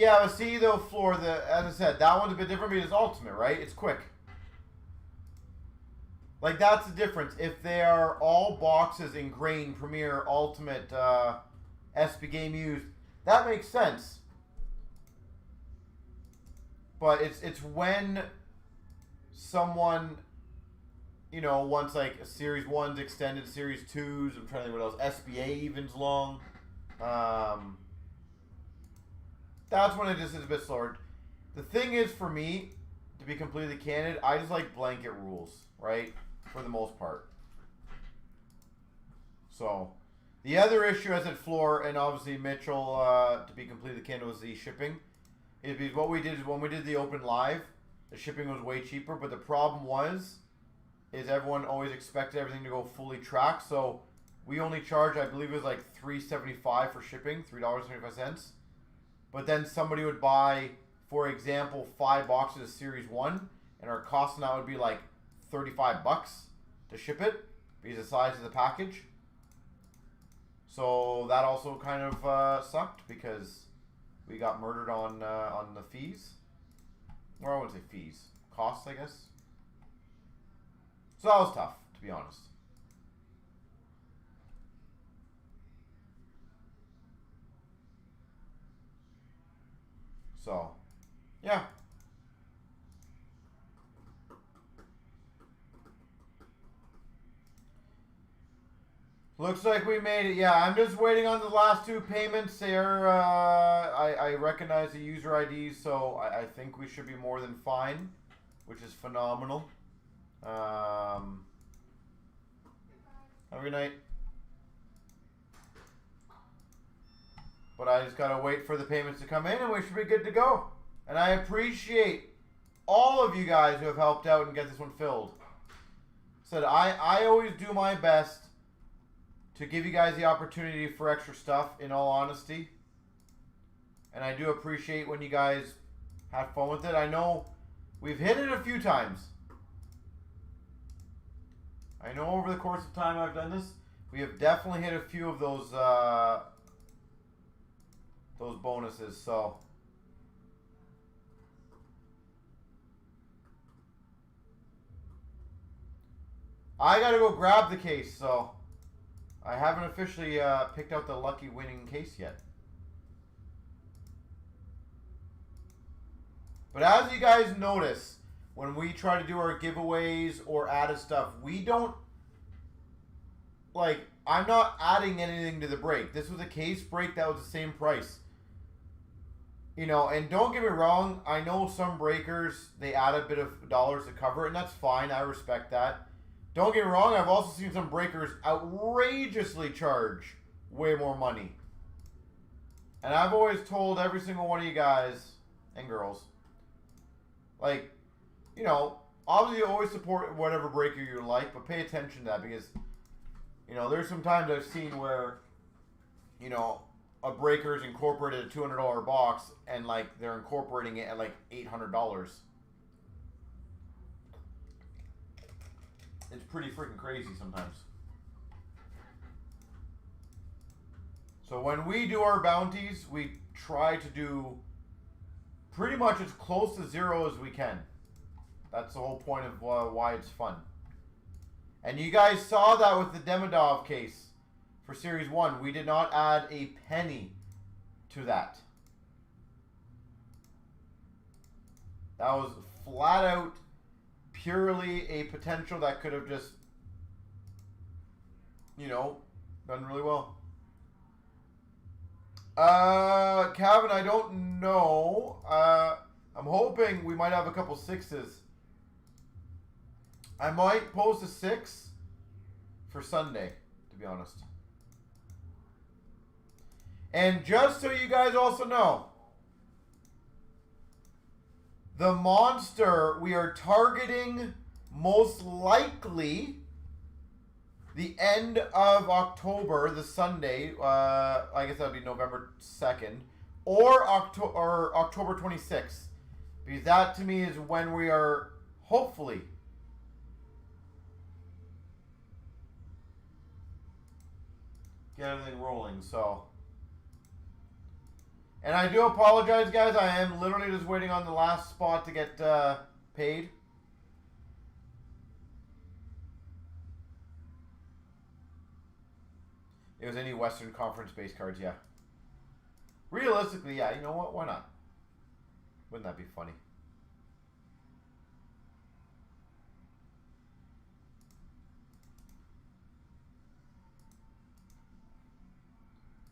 Yeah, but see though, Floor, as I said, that one's a bit different because it's ultimate, right? It's quick. Like, that's the difference. If they are all boxes in Grain, Premier, Ultimate, SP Game Used, that makes sense. But it's when someone, you know, wants like a Series 1's extended, Series 2's, I'm trying to think what else, SBA even's long. That's when it just is a bit slower. The thing is, for me, to be completely candid, I just like blanket rules, right? For the most part. So, the other issue as at Floor, and obviously Mitchell, to be completely candid, was the shipping. Is because what we did is when we did the open live, the shipping was way cheaper, but the problem is everyone always expected everything to go fully tracked, so we only charge, I believe it was like $3.75 for shipping, $3.75. But then somebody would buy, for example, 5 boxes of Series 1, and our cost on that would be like $35 to ship it because of the size of the package. So that also kind of sucked because we got murdered on the fees. Or I wouldn't say fees, costs, I guess. So that was tough, to be honest. So, yeah. Looks like we made it. Yeah, I'm just waiting on the last 2 payments. They're, I recognize the user IDs, so I think we should be more than fine, which is phenomenal. Have a good night. But I just gotta wait for the payments to come in, and we should be good to go. And I appreciate all of you guys who have helped out and get this one filled. Said I always do my best to give you guys the opportunity for extra stuff, in all honesty. And I do appreciate when you guys have fun with it. I know we've hit it a few times. I know over the course of time I've done this, we have definitely hit a few of those bonuses, so. I gotta go grab the case, so. I haven't officially picked out the lucky winning case yet. But as you guys notice, when we try to do our giveaways or added stuff, we don't, like, I'm not adding anything to the break. This was a case break that was the same price. You know, and don't get me wrong, I know some breakers, they add a bit of dollars to cover it, and that's fine, I respect that. Don't get me wrong, I've also seen some breakers outrageously charge way more money. And I've always told every single one of you guys and girls, like, you know, obviously always support whatever breaker you like, but pay attention to that because, you know, there's some times I've seen where, you know, a breaker's incorporated a $200 box and, like, they're incorporating it at, like, $800. It's pretty freaking crazy sometimes. So when we do our bounties, we try to do pretty much as close to zero as we can. That's the whole point of why it's fun. And you guys saw that with the Demidov case for Series 1. We did not add a penny to that. That was flat out purely a potential that could have just, you know, done really well. Calvin, I don't know. I'm hoping we might have a couple 6s. I might post a 6 for Sunday, to be honest. And just so you guys also know, the monster we are targeting most likely the end of October, the Sunday, I guess that would be November 2nd, or October 26th. Because that to me is when we are hopefully get everything rolling. So And I do apologize, guys. I am literally just waiting on the last spot to get paid. It was any Western Conference base cards, yeah. Realistically, yeah, you know what? Why not? Wouldn't that be funny?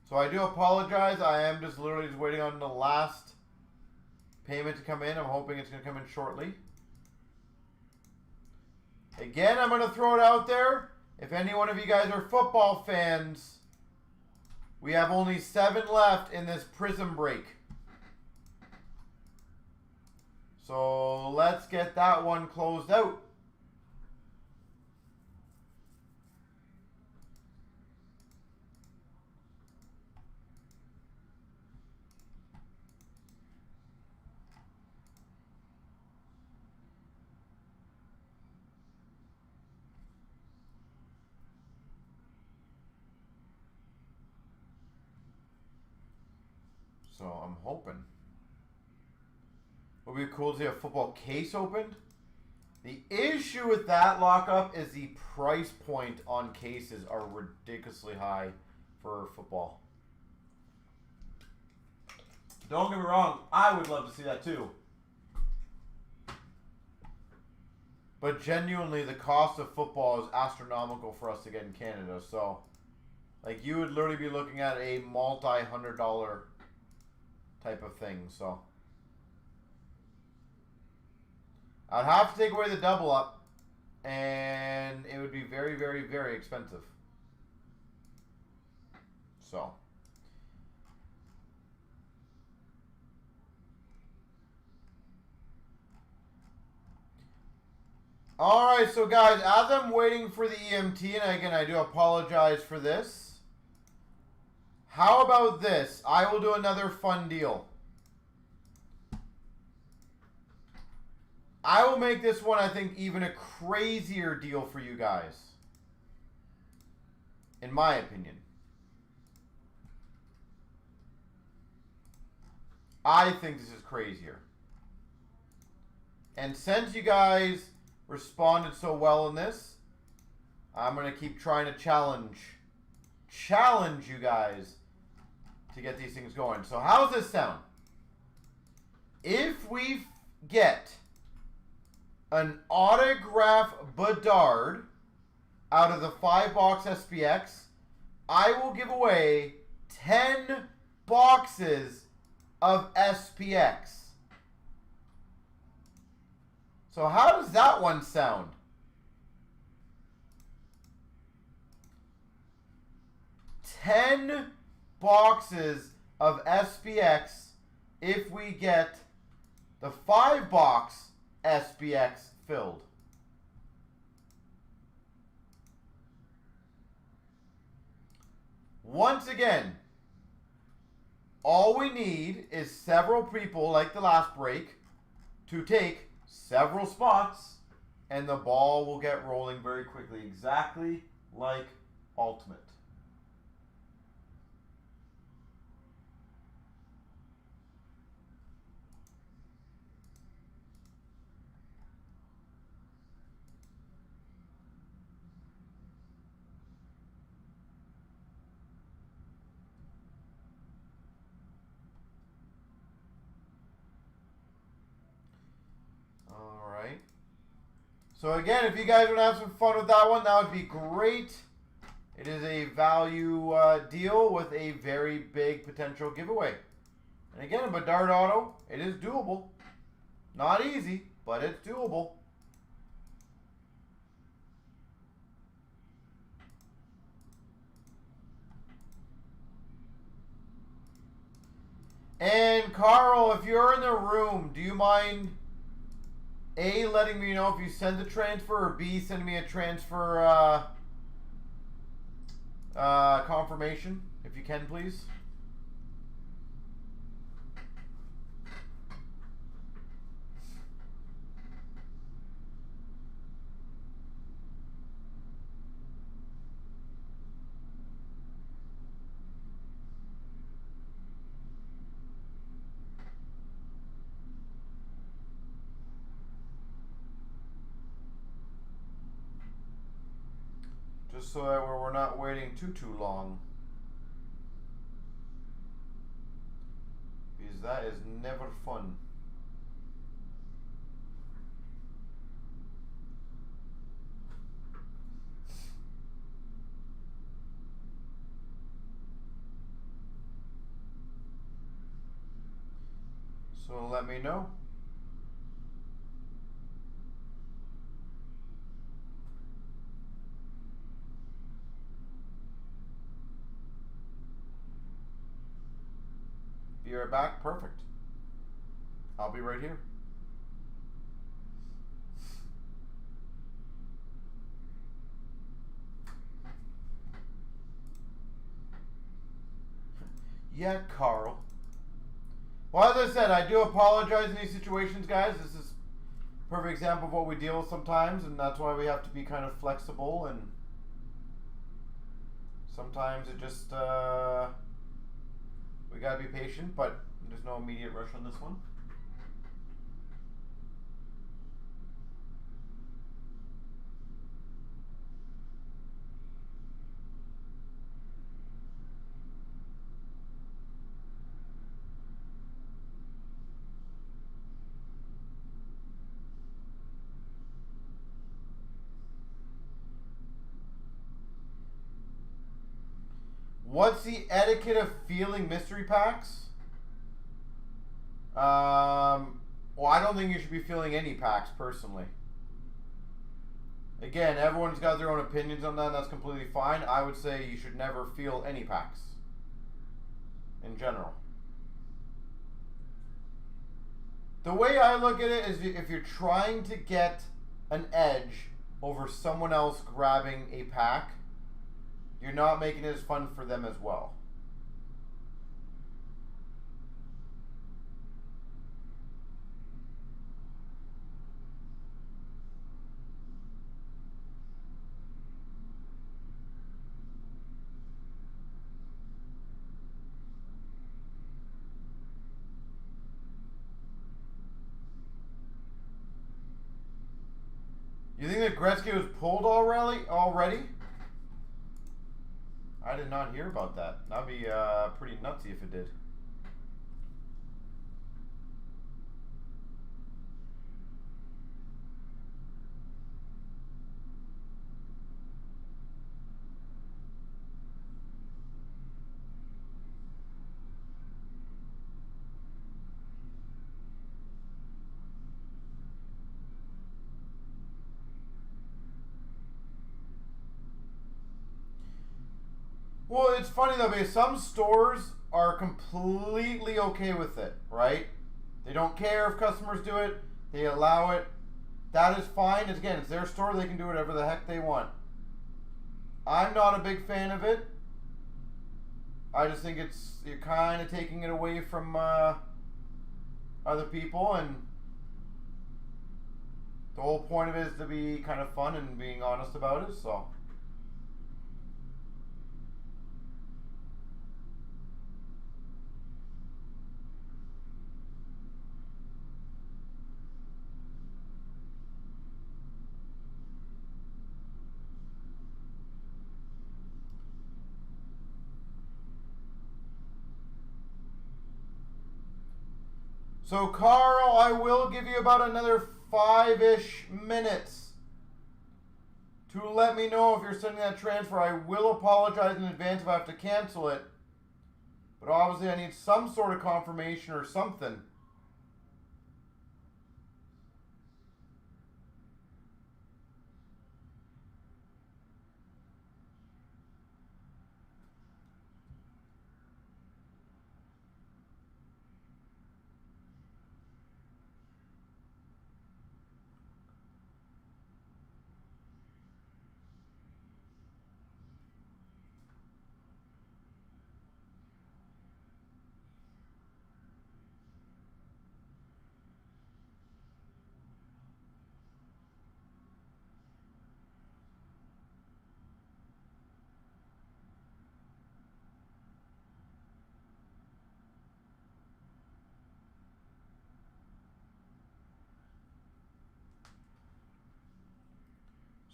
So I do apologize. I am just literally just waiting on the last payment to come in. I'm hoping it's going to come in shortly. Again, I'm going to throw it out there. If any one of you guys are football fans, we have only 7 left in this Prism break. So let's get that one closed out. So I'm hoping. It would be cool to see a football case opened. The issue with that lockup is the price point on cases are ridiculously high for football. Don't get me wrong, I would love to see that too. But genuinely, the cost of football is astronomical for us to get in Canada. So, like, you would literally be looking at a multi-$100 type of thing. So, I'd have to take away the double up, and it would be very, very, very expensive. So. Alright, so guys, as I'm waiting for the EMT, and again, I do apologize for this. How about this? I will do another fun deal. I will make this one, I think, even a crazier deal for you guys. In my opinion. I think this is crazier. And since you guys responded so well in this, I'm going to keep trying to challenge you guys to get these things going. So how does this sound? If we get an autograph Bedard out of the 5-box SPX, I will give away 10 boxes of SPX. So how does that one sound? $10 boxes of SPX if we get the 5-box SPX filled. Once again, all we need is several people, like the last break, to take several spots, and the ball will get rolling very quickly, exactly like Ultimate. So again, if you guys want to have some fun with that one, that would be great. It is a value deal with a very big potential giveaway. And again, a Bedard auto, it is doable. Not easy, but it's doable. And Carl, if you're in the room, do you mind A, letting me know if you send the transfer, or B, sending me a transfer confirmation, if you can, please? Just so that we're not waiting too long. Because that is never fun. So let me know. Be right back. Perfect. I'll be right here. Yeah, Carl. Well, as I said, I do apologize in these situations, guys. This is a perfect example of what we deal with sometimes, and that's why we have to be kind of flexible, and sometimes it just, we gotta be patient, but there's no immediate rush on this one. What's the etiquette of feeling mystery packs? Well, I don't think you should be feeling any packs, personally. Again, everyone's got their own opinions on that, and that's completely fine. I would say you should never feel any packs. In general. The way I look at it is if you're trying to get an edge over someone else grabbing a pack, you're not making it as fun for them as well. You think that Gretzky was pulled already? I did not hear about that. That'd be pretty nutsy if it did. Well, it's funny though, because some stores are completely okay with it, right? They don't care if customers do it. They allow it. That is fine. Again, it's their store. They can do whatever the heck they want. I'm not a big fan of it. I just think you're kind of taking it away from other people, and the whole point of it is to be kind of fun and being honest about it, so. So, Carl, I will give you about another 5-ish minutes to let me know if you're sending that transfer. I will apologize in advance if I have to cancel it. But obviously I need some sort of confirmation or something.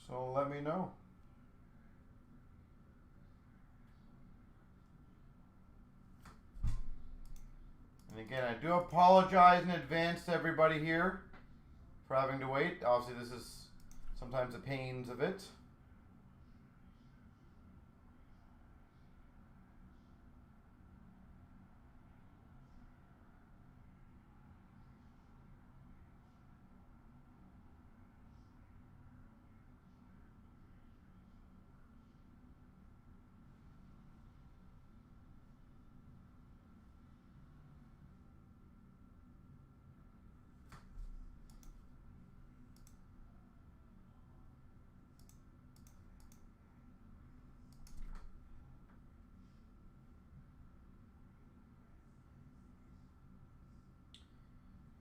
So let me know. Again, I do apologize in advance to everybody here for having to wait. Obviously, this is sometimes the pains of it.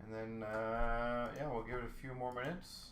And then, yeah, we'll give it a few more minutes.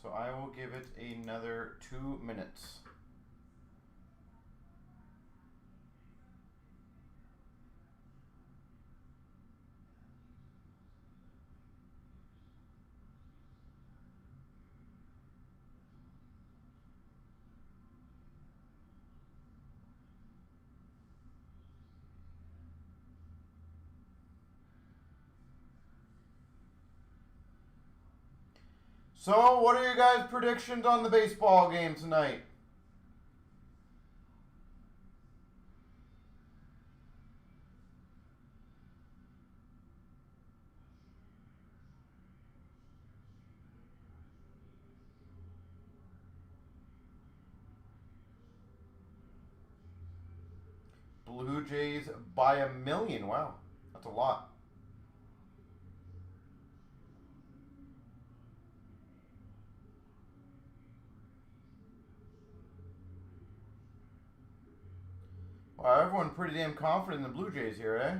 So I will give it another 2 minutes. So, what are your guys' predictions on the baseball game tonight? Blue Jays by 1 million. Wow, that's a lot. Wow, everyone pretty damn confident in the Blue Jays here, eh?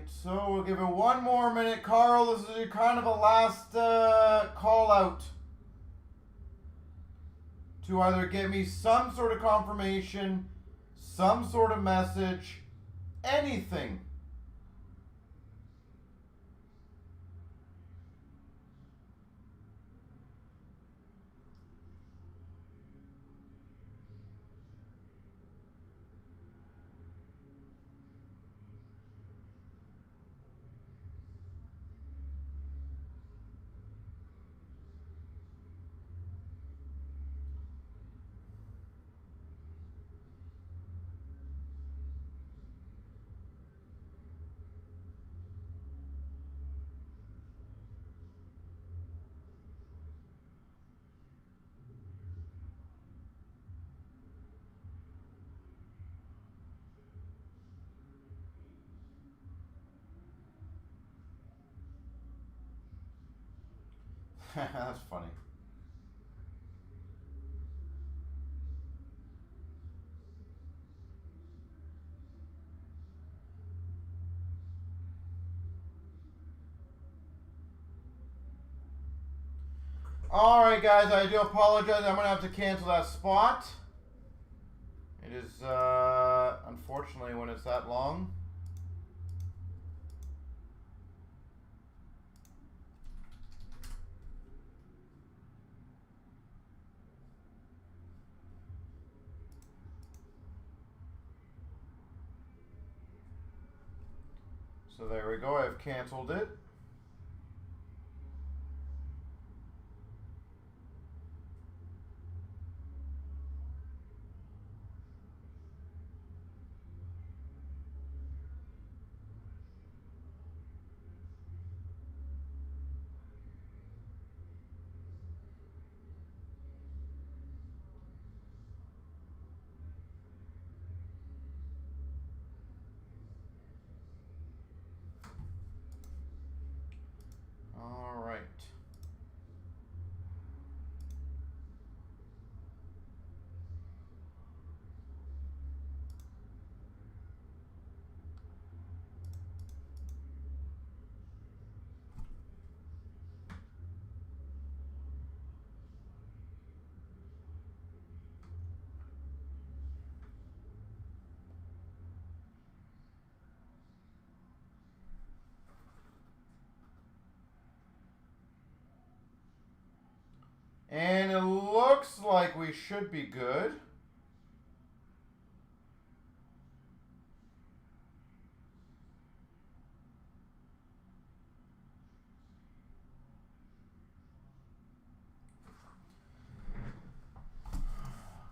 So we'll give it 1 more minute. Carl, this is your kind of a last call out to either give me some sort of confirmation, some sort of message, anything. That's funny. Alright guys, I do apologize. I'm going to have to cancel that spot. It is, unfortunately, when it's that long. So there we go, I've canceled it. And it looks like we should be good.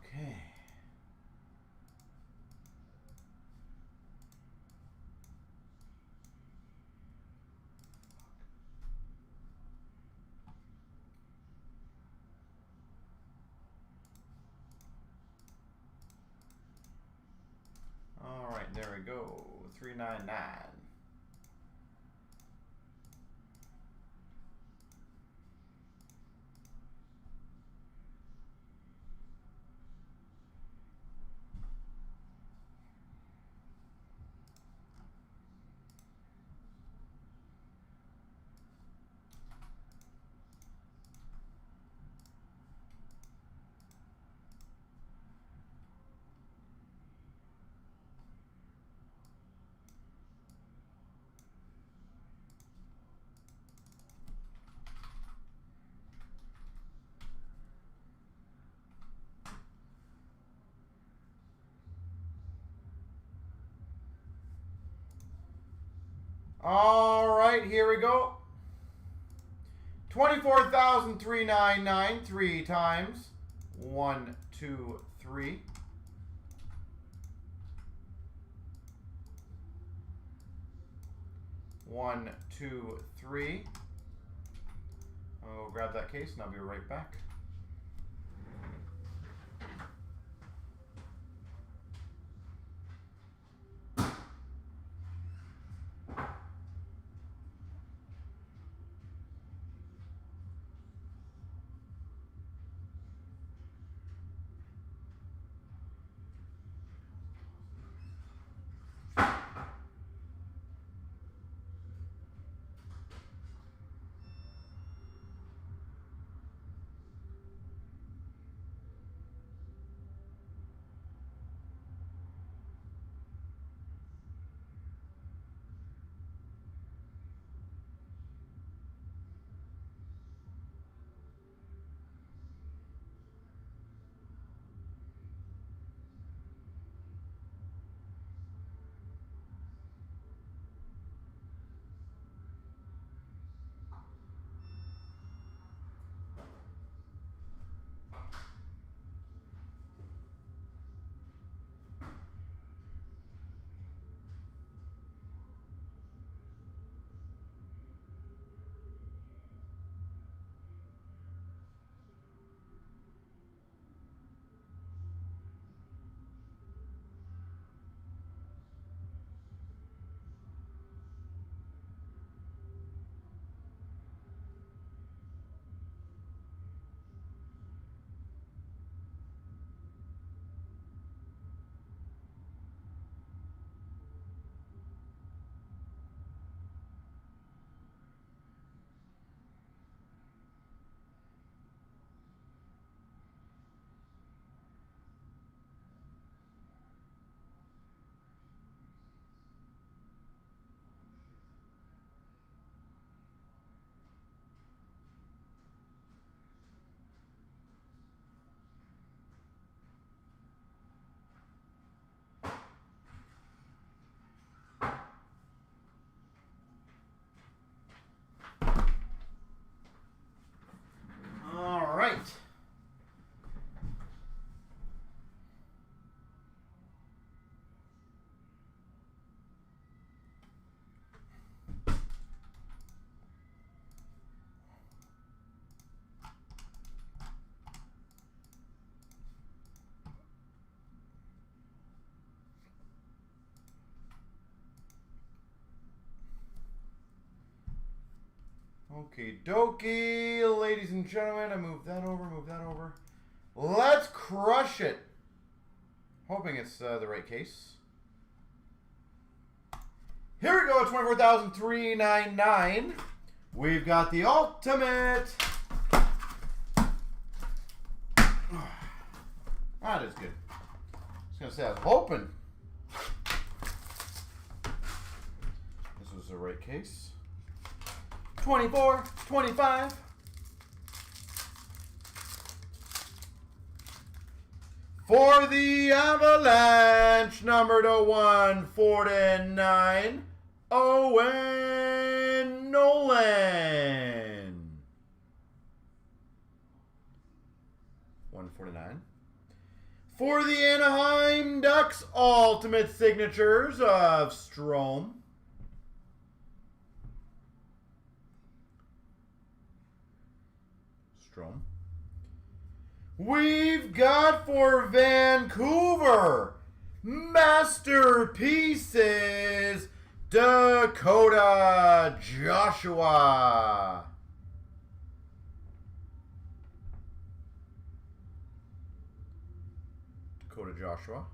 Okay. All right, there we go. 399. All right, here we go. 24,399 3 times. 1, 2, 3. 1, 2, 3. I'll grab that case and I'll be right back. All right. Okie dokie, ladies and gentlemen. I move that over, move that over. Let's crush it. Hoping it's the right case. Here we go, 24,399. We've got the ultimate. That is good. I was going to say, I was hoping this was the right case. 24, 25. For the Avalanche, number to 149, Owen Nolan. 149. For the Anaheim Ducks, Ultimate Signatures of Strome. We've got for Vancouver, Masterpieces, Dakota Joshua. Dakota Joshua.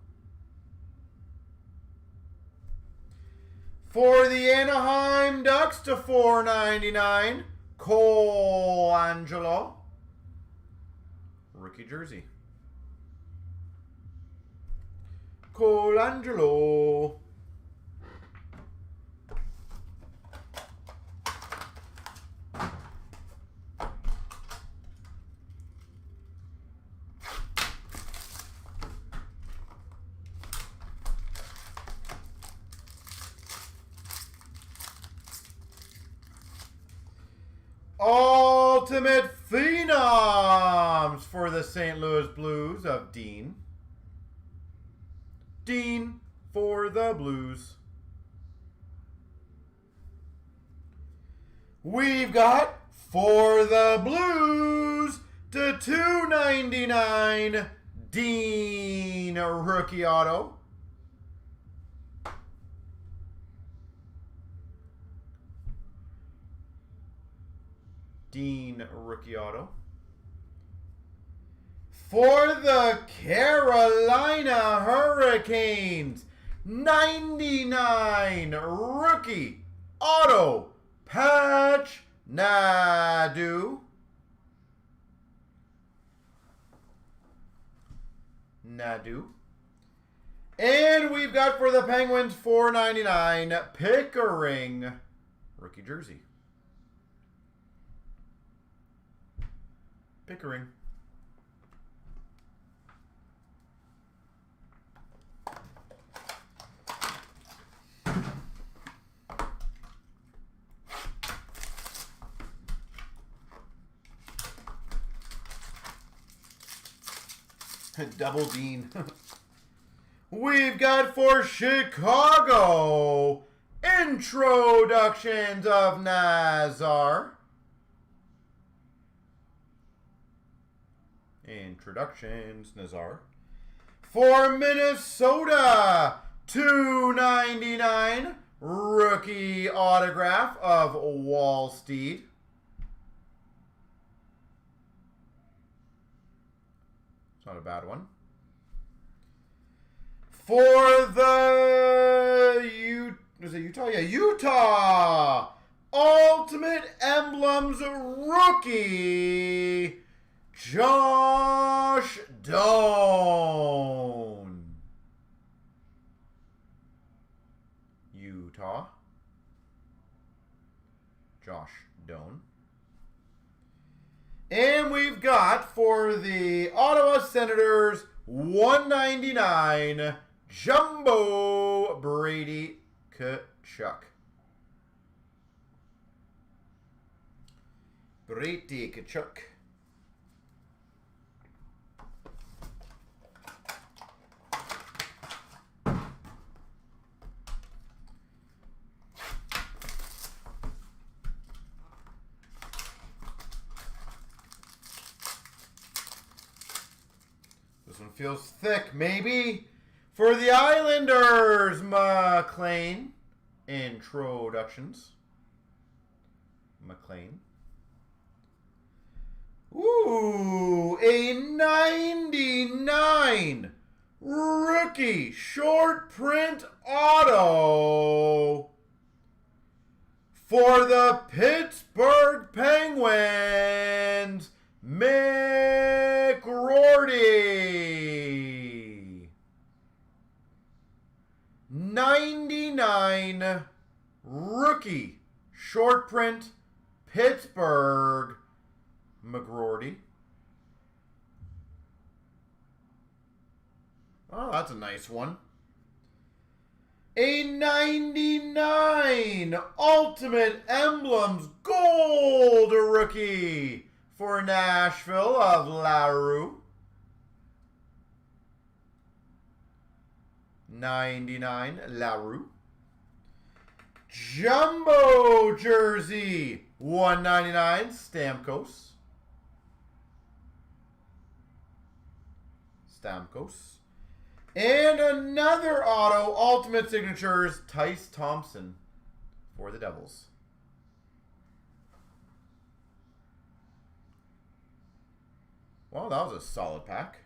For the Anaheim Ducks to 499, Cole Angelo. Rookie jersey. Colangelo. Ultimate Phenoms for the St. Louis Blues of Dean. Dean for the Blues. We've got for the Blues to 299 Dean rookie auto. Dean rookie auto. For the Carolina Hurricanes, 99 rookie auto patch Nadu. And we've got for the Penguins, 499 Pickering rookie jersey. Pickering. Double Dean. We've got for Chicago, introductions of Nazar. Introductions, Nazar. For Minnesota, 299 rookie autograph of Wallsteed. It's not a bad one. For the Utah? Yeah, Utah Ultimate Emblems rookie Josh Doan. Utah. Josh Doan. And we've got for the Ottawa Senators, 199 Jumbo Brady Tkachuk. Brady Tkachuk. This one feels thick, maybe. For the Islanders, McLean. Introductions. McLean. Ooh, a 99 rookie short print auto for the Pittsburgh Penguins, McGroarty. 99 rookie short print Pittsburgh, McGroarty. Oh, that's a nice one. A 99 Ultimate Emblems Gold rookie for Nashville of LaRue. 99 LaRue. Jumbo jersey 199 Stamkos. And another auto ultimate signatures Tice Thompson for the Devils. Well, that was a solid pack.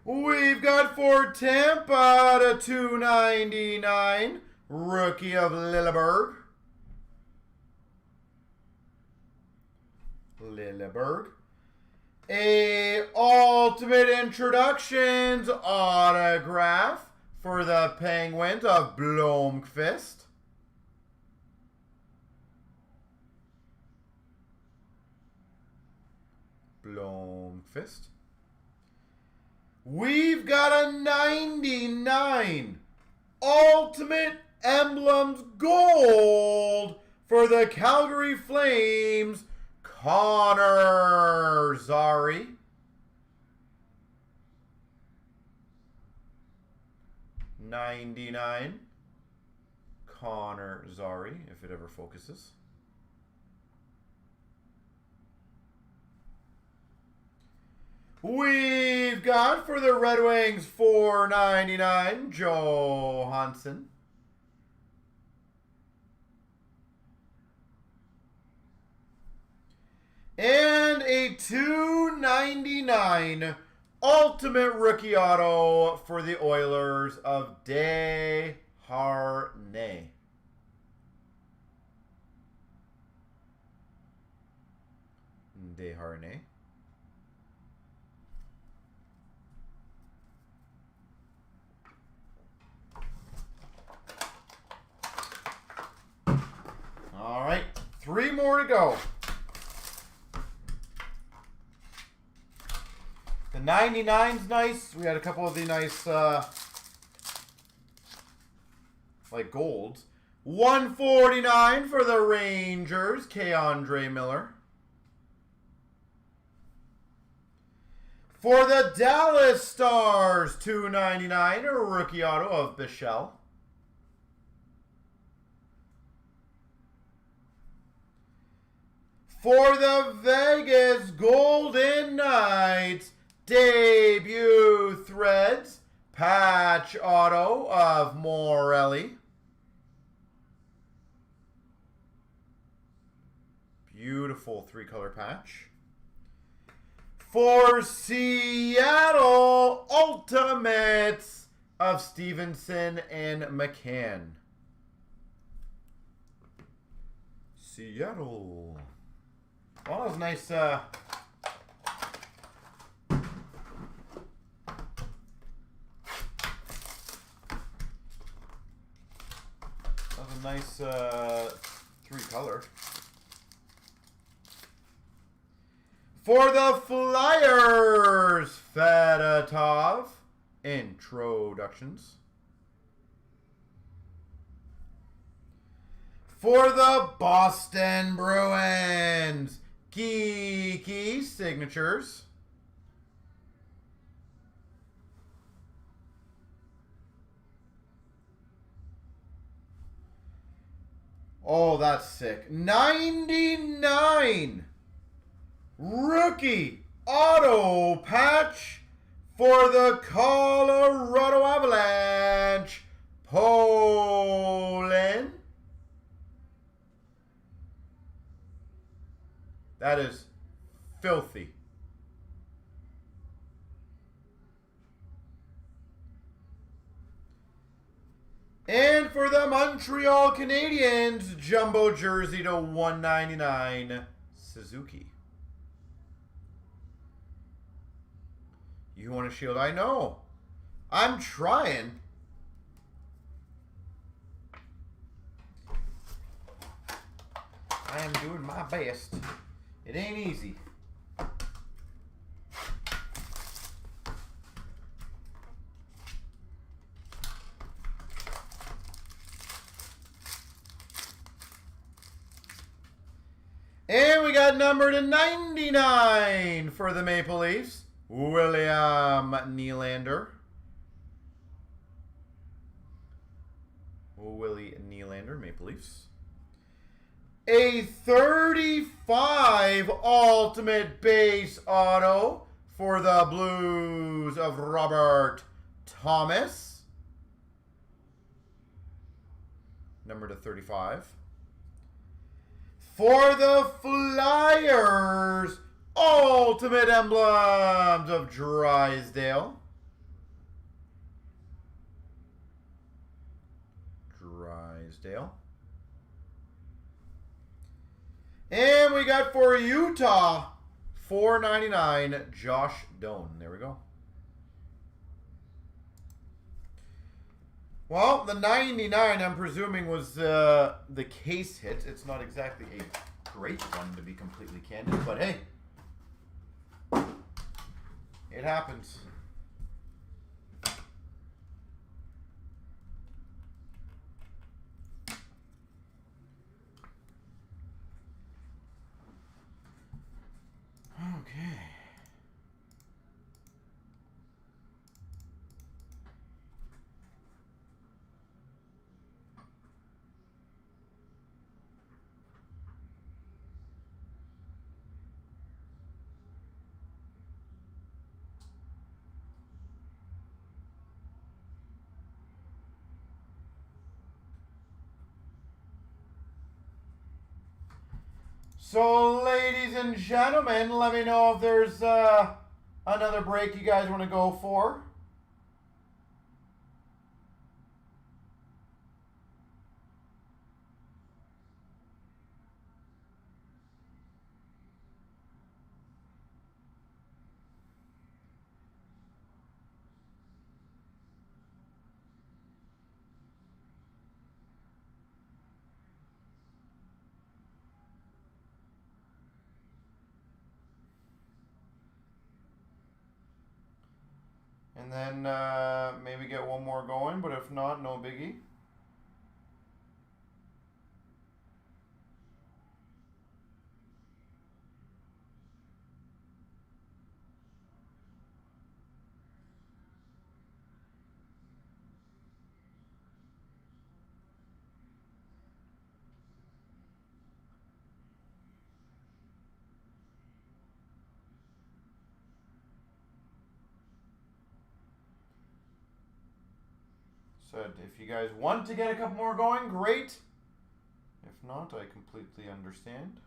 We've got for Tampa to 299, rookie of Lilleberg. A Ultimate Introductions autograph for the Penguins of Blomqvist. We've got a 99 Ultimate Emblems Gold for the Calgary Flames, Connor Zary. '99 Connor Zary, if it ever focuses. We've got for the Red Wings $4.99 Johansson. And a $2.99 Ultimate Rookie Auto for the Oilers of Desharnais. All right, 3 more to go. The 99's nice. We had a couple of the nice, like golds. 149 for the Rangers, K-Andre Miller. For the Dallas Stars, $2.99, a rookie auto of Bichelle. For the Vegas Golden Knights, debut threads, patch auto of Morelli. Beautiful 3-color patch. For Seattle, Ultimates of Stevenson and McCann. Seattle. Well, that was nice. That was a nice 3-color. For the Flyers, Fedotov introductions. For the Boston Bruins, Geeky signatures. Oh, that's sick. 99 rookie auto patch for the Colorado Avalanche, Poland. That is filthy. And for the Montreal Canadiens, jumbo jersey to 199, Suzuki. You want a shield? I know. I'm trying. I am doing my best. It ain't easy. And we got number to 99 for the Maple Leafs, William Nylander. Willie Nylander, Maple Leafs. A 35 ultimate base auto for the Blues of Robert Thomas. Number to 35. For the Flyers, ultimate emblems of Drysdale. And we got for Utah, $4.99, Josh Doan. There we go. Well, the 99, I'm presuming, was the case hit. It's not exactly a great one, to be completely candid, but hey, it happens. Okay. So, ladies and gentlemen, let me know if there's another break you guys want to go for. And then maybe get one more going, but if not, no biggie. So if you guys want to get a couple more going, great. If not, I completely understand.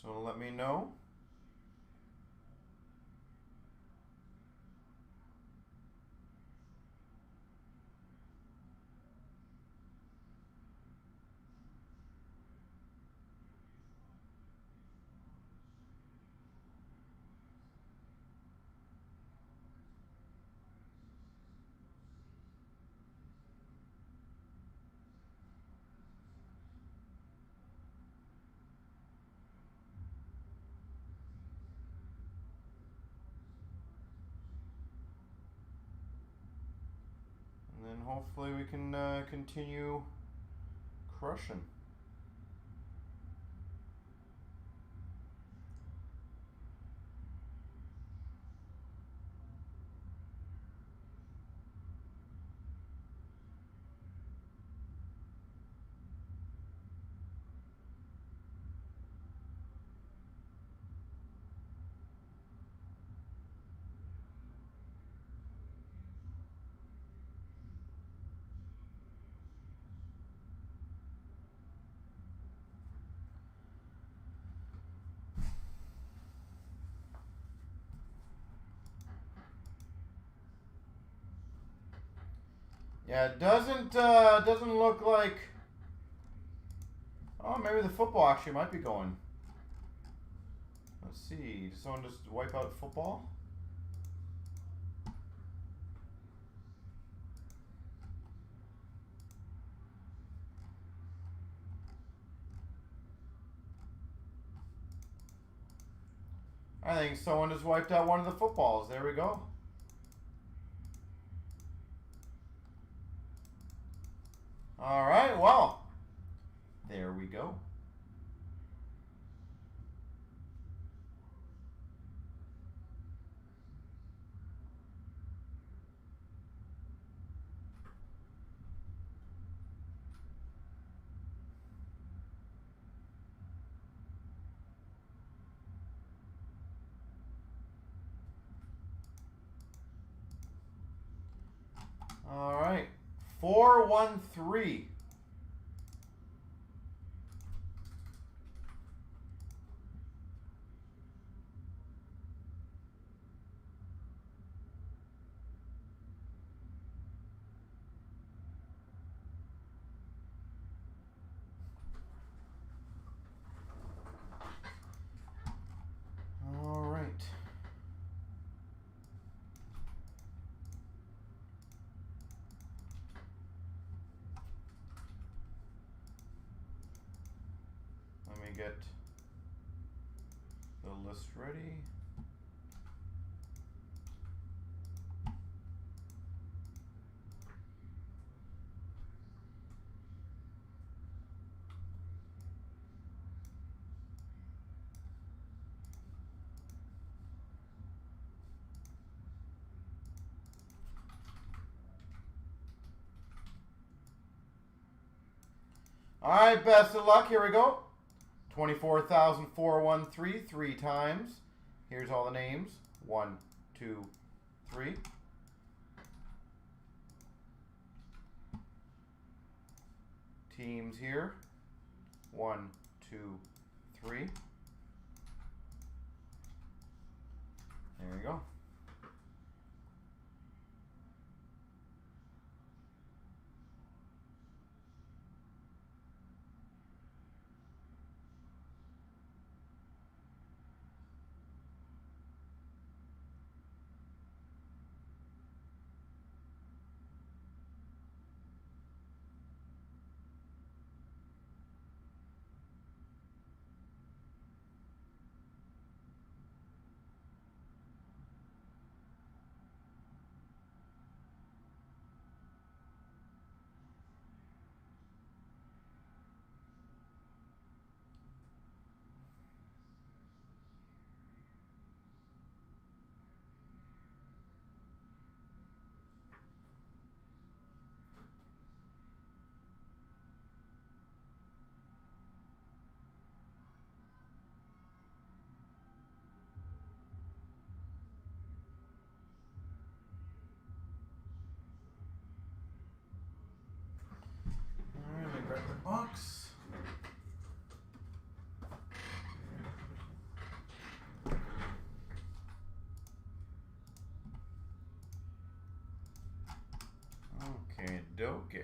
So let me know. And then hopefully we can continue crushing. Yeah, it doesn't look like. Oh, maybe the football actually might be going. Let's see. Did someone just wipe out football? I think someone just wiped out one of the footballs. There we go. All right, well, there we go. All right, 413. All right. Let me get the list ready. All right, best of luck. Here we go. 24,413 3 times. Here's all the names. 1, 2, 3. Teams here. 1, 2, 3. There you go. Grab the box. Okay, dokie.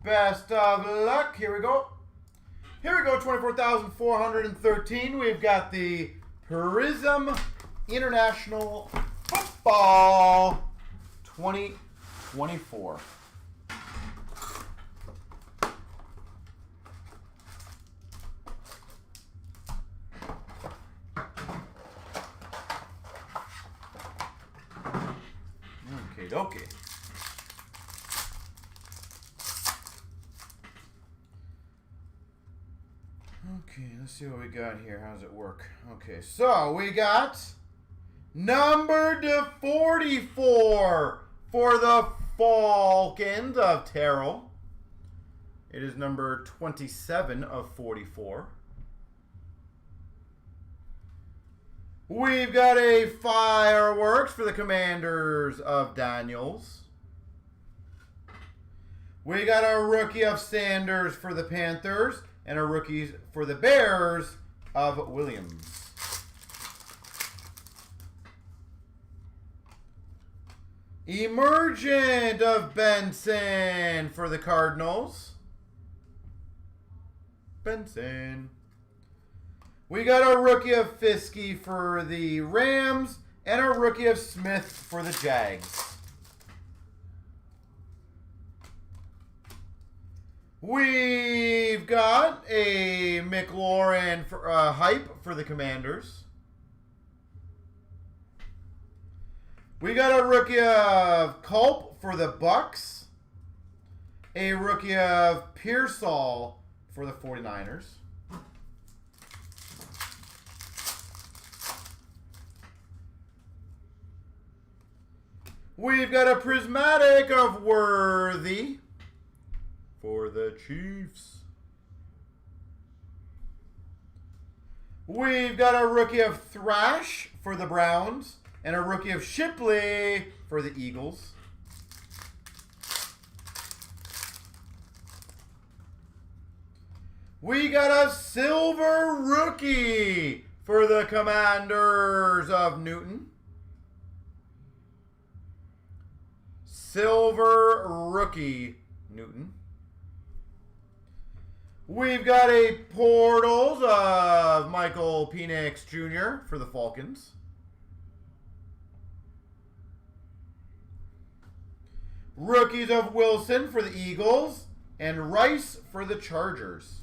Best of luck. Here we go. Here we go. 24,413. We've got the Prism International Football 2024. Okay. Okay, let's see what we got here. How does it work? Okay, so we got number to 44 for the Falcons of Terrell. It is number 27 of 44. We've got a Fireworks for the Commanders of Daniels. We got a rookie of Sanders for the Panthers and a rookie for the Bears of Williams. Emergent of Benson for the Cardinals. Benson. We got a rookie of Fiske for the Rams and a rookie of Smith for the Jags. We've got a McLaurin for, hype for the Commanders. We got a rookie of Culp for the Bucks. A rookie of Pearsall for the 49ers. We've got a prismatic of Worthy for the Chiefs. We've got a rookie of Thrash for the Browns and a rookie of Shipley for the Eagles. We got a silver rookie for the Commanders of Newton. Silver rookie, Newton. We've got a Portals of Michael Penix Jr. for the Falcons. Rookies of Wilson for the Eagles and Rice for the Chargers.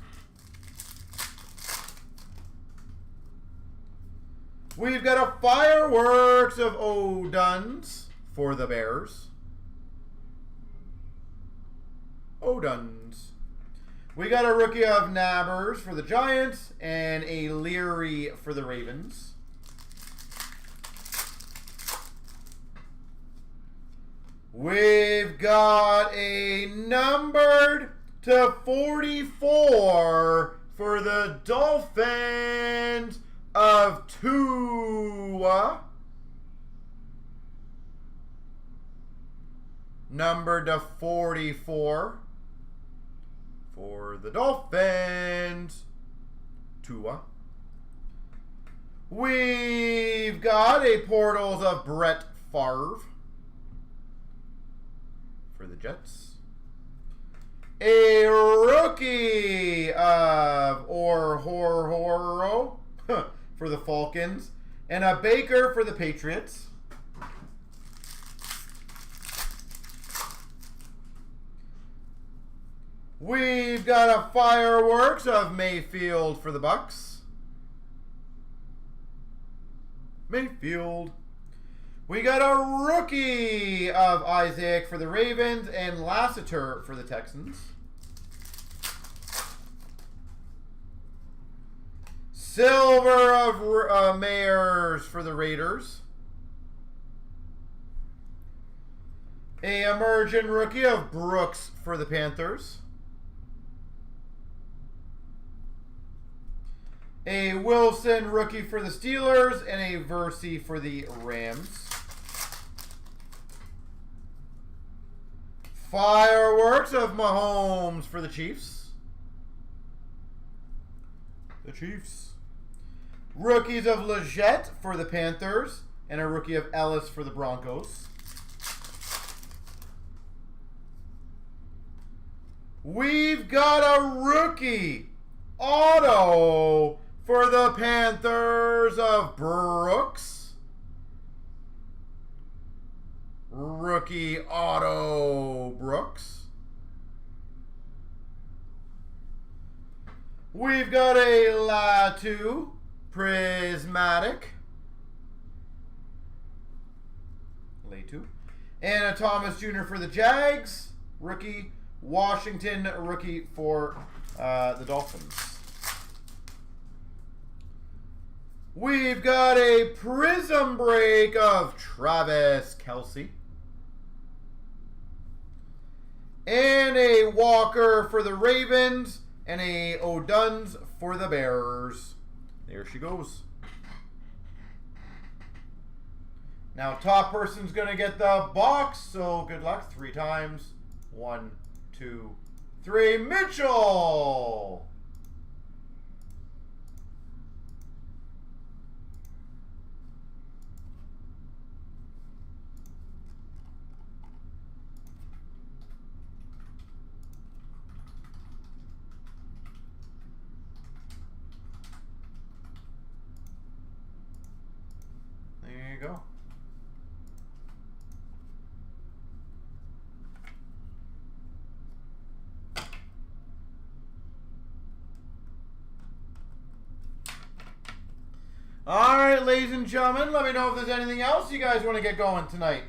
We've got a Fireworks of O'Duns for the Bears. O'Duns. We got a rookie of Nabbers for the Giants and a Leary for the Ravens. We've got a numbered to 44 for the Dolphins of Tua. Numbered to 44 for the Dolphins, Tua. We've got a Portals of Brett Favre for the Jets. A rookie of Orhoro for the Falcons. And a Baker for the Patriots. We've got a Fireworks of Mayfield for the Bucks. Mayfield. We got a rookie of Isaac for the Ravens and Lassiter for the Texans. Silver of Mayers for the Raiders. A emergent rookie of Brooks for the Panthers. A Wilson rookie for the Steelers and a Versi for the Rams. Fireworks of Mahomes for the Chiefs. The Chiefs. Rookies of Leggett for the Panthers and a rookie of Ellis for the Broncos. We've got a rookie auto for the Panthers of Brooks. Rookie auto Brooks. We've got a Latu prismatic. Latu. And a Thomas Jr. for the Jags. Rookie. Washington rookie for the Dolphins. We've got a prism break of Travis Kelce. And a Walker for the Ravens. And a O'Duns for the Bears. There she goes. Now, top person's going to get the box. So, good luck. 3 times. 1, 2, 3. Mitchell. you go. All right, ladies and gentlemen, let me know if there's anything else you guys want to get going tonight.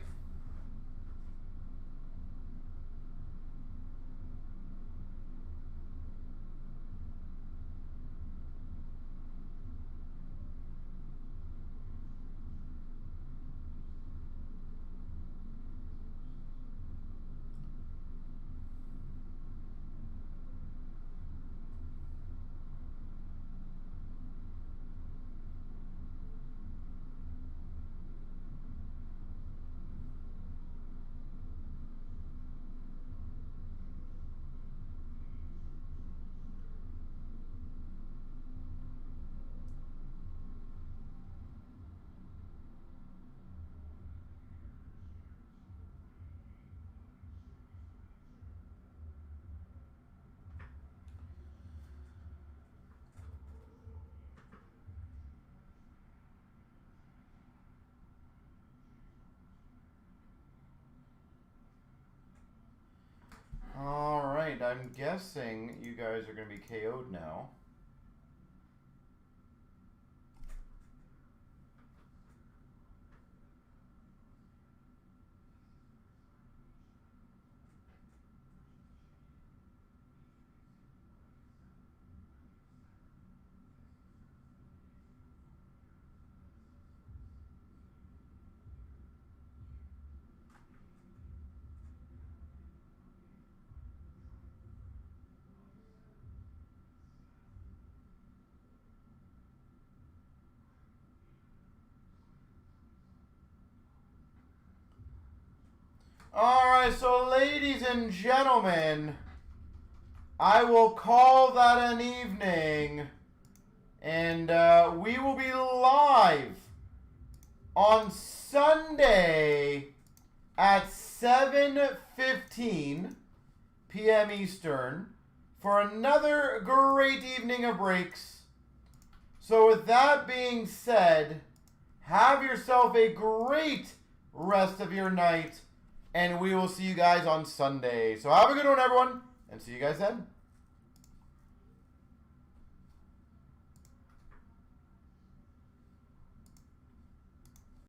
All right, I'm guessing you guys are going to be KO'd now. All right, so ladies and gentlemen, I will call that an evening, and we will be live on Sunday at 7:15 p.m. Eastern for another great evening of breaks. So with that being said, have yourself a great rest of your night, and we will see you guys on Sunday. So have a good one, everyone, and see you guys then.